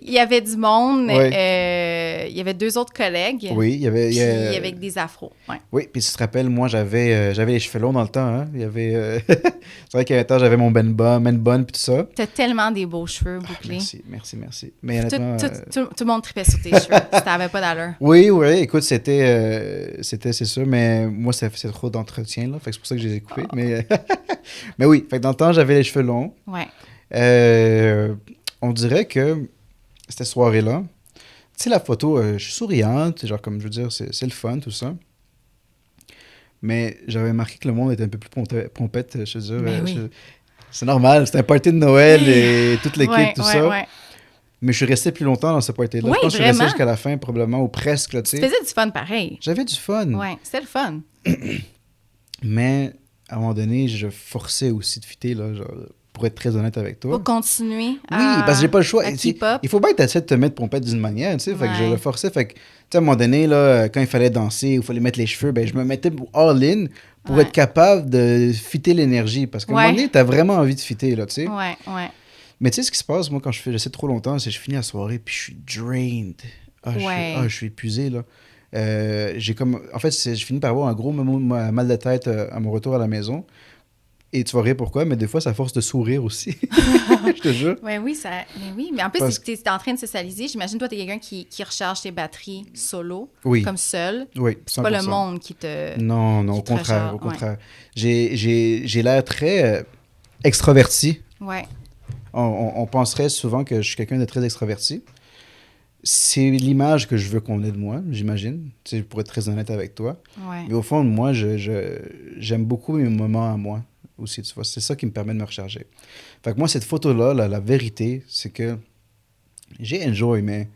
Il y avait du monde. Ouais. Il y avait 2 autres collègues. Oui, il y avait... Puis avec des afros. Ouais. Oui, puis si tu te rappelles, moi, j'avais les cheveux longs dans le temps. Hein? Il y avait... c'est vrai qu'à un temps, j'avais mon man bun puis tout ça. T'as tellement des beaux cheveux bouclés. Merci. Mais honnêtement... Tout le monde tripait sur tes cheveux. Ça n'avait pas d'allure. Oui, écoute, c'est sûr, mais moi, c'est trop d'entretien, là, fait que c'est pour ça que je les ai coupés, mais oui, fait que dans le temps, j'avais les cheveux longs. Ouais. On dirait que cette soirée-là, tu sais, la photo, je suis souriante, genre, comme je veux dire, c'est le fun, tout ça, mais j'avais remarqué que le monde était un peu plus pompette, je veux dire. Ben oui. C'est normal, c'était un party de Noël et toute l'équipe, tout ça. Ouais. Mais je suis resté plus longtemps dans ce party-là. Oui, je pense que je suis vraiment? resté jusqu'à la fin, probablement, ou presque, là, tu Tu sais. faisais du fun pareil. J'avais du fun. Ouais, c'était le fun. Mais, à un moment donné, je forçais aussi de fitter, là, genre, pour être très honnête avec toi. Pour continuer Oui, parce que j'ai pas le choix. à keep up. Il faut bien que tu essaies de te mettre pompette d'une manière, tu sais. Fait que je Ouais. le forçais. Fait que, tu sais, à un moment donné, là, quand il fallait danser ou il fallait mettre les cheveux, ben, je me mettais all-in pour Ouais. être capable de fitter l'énergie. Parce qu'à un moment donné, t'as vraiment envie de fitter, là, tu sais. Ouais. Mais tu sais, ce qui se passe, moi, quand j'essaie trop longtemps, c'est que je finis la soirée puis je suis drained. Je suis épuisé, là. J'ai comme... En fait, je finis par avoir un gros mal de tête à mon retour à la maison. Et tu vas rire pourquoi, mais des fois, ça force de sourire aussi. Je te jure. Ouais, oui, mais en plus, Parce- tu es en train de socialiser. J'imagine, toi, tu es quelqu'un qui recharge tes batteries solo, Oui. comme seul. Oui, C'est pas le 100%. monde qui te... Non, qui au te contraire, recharge, au contraire. J'ai l'air très extraverti. Ouais. On penserait souvent que je suis quelqu'un de très extraverti. C'est l'image que je veux qu'on ait de moi, j'imagine, tu sais, pour être très honnête avec toi. Ouais. Mais au fond, moi, j'aime beaucoup mes moments à moi aussi, tu vois. C'est ça qui me permet de me recharger. Fait que moi, cette photo-là, la vérité, c'est que j'ai enjoy, mais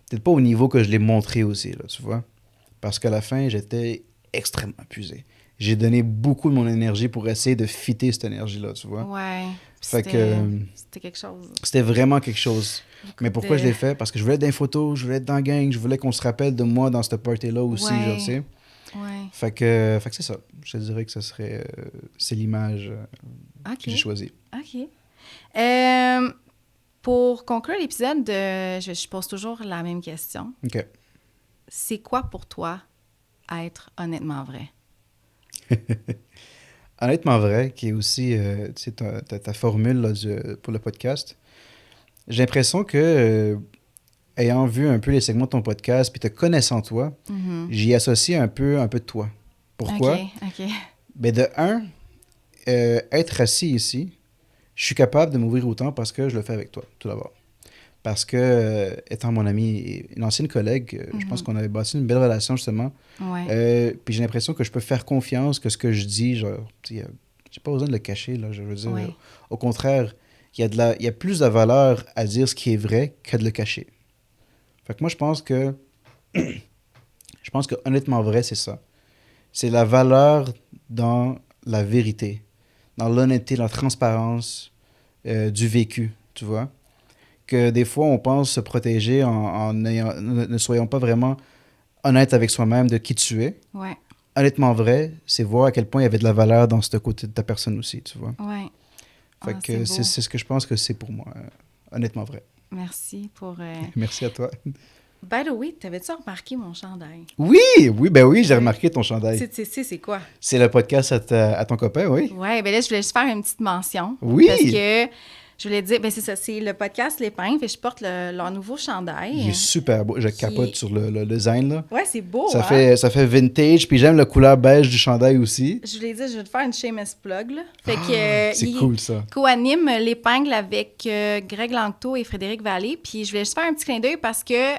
peut-être pas au niveau que je l'ai montré aussi, là, tu vois. Parce qu'à la fin, j'étais extrêmement épuisé. J'ai donné beaucoup de mon énergie pour essayer de fitter cette énergie-là, tu vois. Ouais. Fait C'était que c'était quelque chose. c'était vraiment quelque chose. Mais pourquoi de- je l'ai fait? Parce que je voulais être dans les photos, je voulais être dans la gang, je voulais qu'on se rappelle de moi dans cette party-là aussi, Ouais. genre, tu sais. Ouais. Fait que c'est ça. Je te dirais que ce serait... c'est l'image OK. que j'ai choisie. OK. Pour conclure l'épisode, je pose toujours la même question. OK. C'est quoi pour toi être honnêtement vrai? Honnêtement vrai, qui est aussi tu sais, ta formule là, pour le podcast, j'ai l'impression que, ayant vu un peu les segments de ton podcast, puis te connaissant toi, j'y associe un peu de toi. Pourquoi? OK. Ben de un, être assis ici, je suis capable de m'ouvrir autant parce que je le fais avec toi, tout d'abord. Parce que, étant mon ami et une ancienne collègue, je pense qu'on avait bâti une belle relation, justement. Ouais. Puis j'ai l'impression que je peux faire confiance, que ce que je dis, genre, j'ai pas besoin de le cacher, là, je veux dire. Ouais. Au contraire, il y a plus de valeur à dire ce qui est vrai que de le cacher. Fait que moi, je pense que honnêtement vrai, c'est ça. C'est la valeur dans la vérité, dans l'honnêteté, la transparence du vécu, tu vois. Que des fois, on pense se protéger ne soyons pas vraiment honnêtes avec soi-même de qui tu es. Ouais. Honnêtement vrai, c'est voir à quel point il y avait de la valeur dans ce côté de ta personne aussi, tu vois. Ouais. Fait que c'est ce que je pense que c'est pour moi, honnêtement vrai. Merci pour... Merci à toi. By the way, t'avais-tu remarqué mon chandail? Oui, j'ai remarqué ton chandail. C'est quoi? C'est le podcast à ton copain, oui? Oui, bien là, je voulais juste faire une petite mention. Oui! Parce que je voulais dire, ben c'est ça, c'est le podcast L'Épingle, et je porte leur nouveau chandail. Il est super beau. Je capote sur le design, là. Ouais, c'est beau, ça fait vintage, puis j'aime la couleur beige du chandail aussi. Je voulais dire, je vais te faire une shameless plug, là. Fait que, c'est cool, ça. Co-anime L'Épingle avec Greg Langto et Frédéric Vallée. Puis je voulais juste faire un petit clin d'œil parce que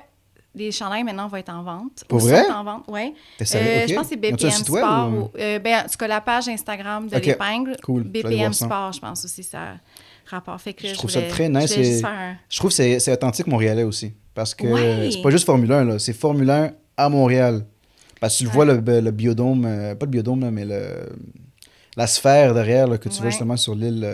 les chandails maintenant vont être en vente. Pour vrai? Sont en vente, oui. Okay. Je pense que c'est BPM Sport. En tout cas, la page Instagram de L'Épingle. Cool. BPM Sport, je pense aussi, ça rapport. Fait que je trouve ça très nice. Je trouve que c'est authentique montréalais aussi. Parce que c'est pas juste Formule 1, là. C'est Formule 1 à Montréal. Parce que tu le vois, le biodôme, pas le biodôme, là, mais la sphère derrière là, que tu vois justement sur l'île.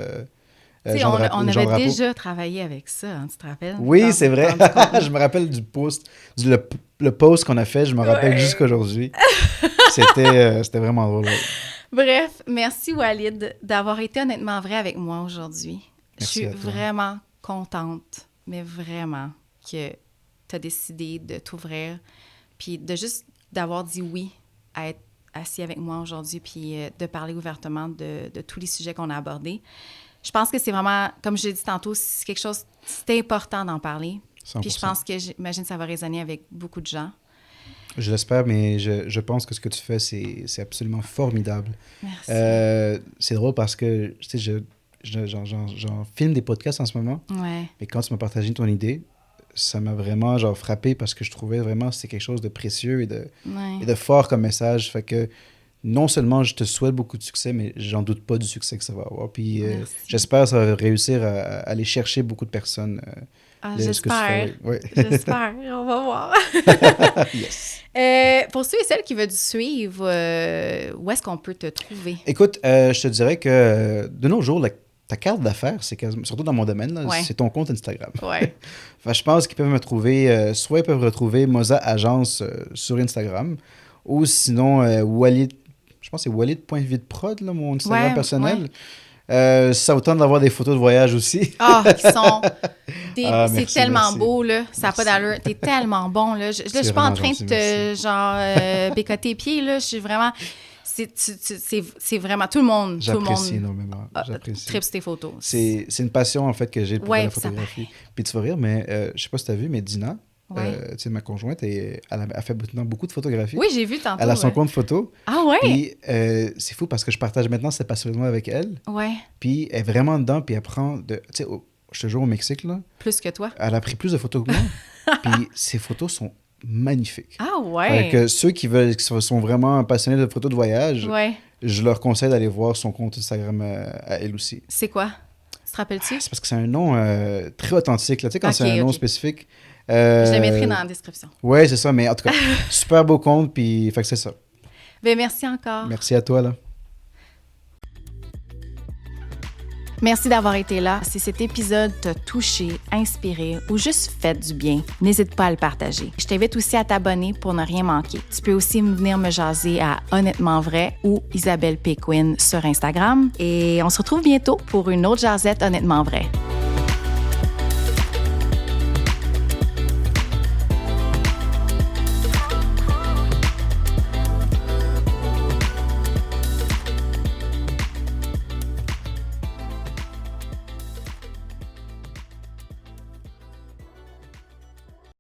On avait déjà travaillé avec ça, hein, tu te rappelles? Oui, c'est vrai. Je me rappelle du post, le post qu'on a fait, je me rappelle jusqu'à aujourd'hui. C'était vraiment drôle. Ouais. Bref, merci Walid d'avoir été honnêtement vrai avec moi aujourd'hui. Je suis vraiment contente, mais vraiment, que tu as décidé de t'ouvrir, puis d'avoir dit oui à être assis avec moi aujourd'hui, puis de parler ouvertement de tous les sujets qu'on a abordés. Je pense que c'est vraiment, comme je l'ai dit tantôt, c'est quelque chose, c'est important d'en parler. 100%. Puis je pense que, j'imagine, ça va résonner avec beaucoup de gens. Je l'espère, mais je pense que ce que tu fais, c'est absolument formidable. Merci. C'est drôle parce que, tu sais, j'en filme des podcasts en ce moment. Ouais. Mais quand tu m'as partagé ton idée, ça m'a vraiment frappé parce que je trouvais vraiment que c'était quelque chose de précieux et de fort comme message. Fait que non seulement je te souhaite beaucoup de succès, mais j'en doute pas du succès que ça va avoir. Puis j'espère que ça va réussir à aller chercher beaucoup de personnes. J'espère. Ouais. J'espère. On va voir. Yes. Pour ceux et celles qui veulent te suivre, où est-ce qu'on peut te trouver? Écoute, je te dirais que de nos jours, ta carte d'affaires, c'est quasiment, surtout dans mon domaine, là, c'est ton compte Instagram. Ouais. Enfin, je pense qu'ils peuvent me trouver, soit ils peuvent retrouver Moza Agence sur Instagram, ou sinon Walid, je pense que c'est walid.vidprod, là, mon Instagram personnel. Ça autant d'avoir des photos de voyage aussi. Qui sont... c'est tellement beau, là. Ça n'a pas d'allure. T'es tellement bon, là. Je suis pas en train de te, bécoter les pieds, là. Je suis vraiment... C'est vraiment... Tout le monde... J'apprécie énormément. J'apprécie. Tripe tes photos. C'est une passion, en fait, que j'ai pour la photographie. Puis tu vas rire, mais je sais pas si tu as vu, mais Dina... tu sais, ma conjointe, elle a fait beaucoup de photographies. Oui, j'ai vu tantôt. Elle a son compte photo. Ah ouais? Puis c'est fou parce que je partage maintenant cette passion avec elle. Ouais. Puis elle est vraiment dedans, puis elle prend de... Tu sais, je te jure, au Mexique, là... Plus que toi? Elle a pris plus de photos que moi. Puis ses photos sont magnifiques. Ah ouais? Fait que ceux qui sont vraiment passionnés de photos de voyage, je leur conseille d'aller voir son compte Instagram à elle aussi. C'est quoi? Tu te rappelles-tu? C'est parce que c'est un nom très authentique. Là. Tu sais, quand c'est un nom spécifique... je le mettrai dans la description. Oui, c'est ça, mais en tout cas, super beau compte, puis fait que c'est ça. Ben, merci encore. Merci à toi, là. Merci d'avoir été là. Si cet épisode t'a touché, inspiré ou juste fait du bien, n'hésite pas à le partager. Je t'invite aussi à t'abonner pour ne rien manquer. Tu peux aussi venir me jaser à Honnêtement Vrai ou Isabelle Péquin sur Instagram. Et on se retrouve bientôt pour une autre jasette Honnêtement Vrai.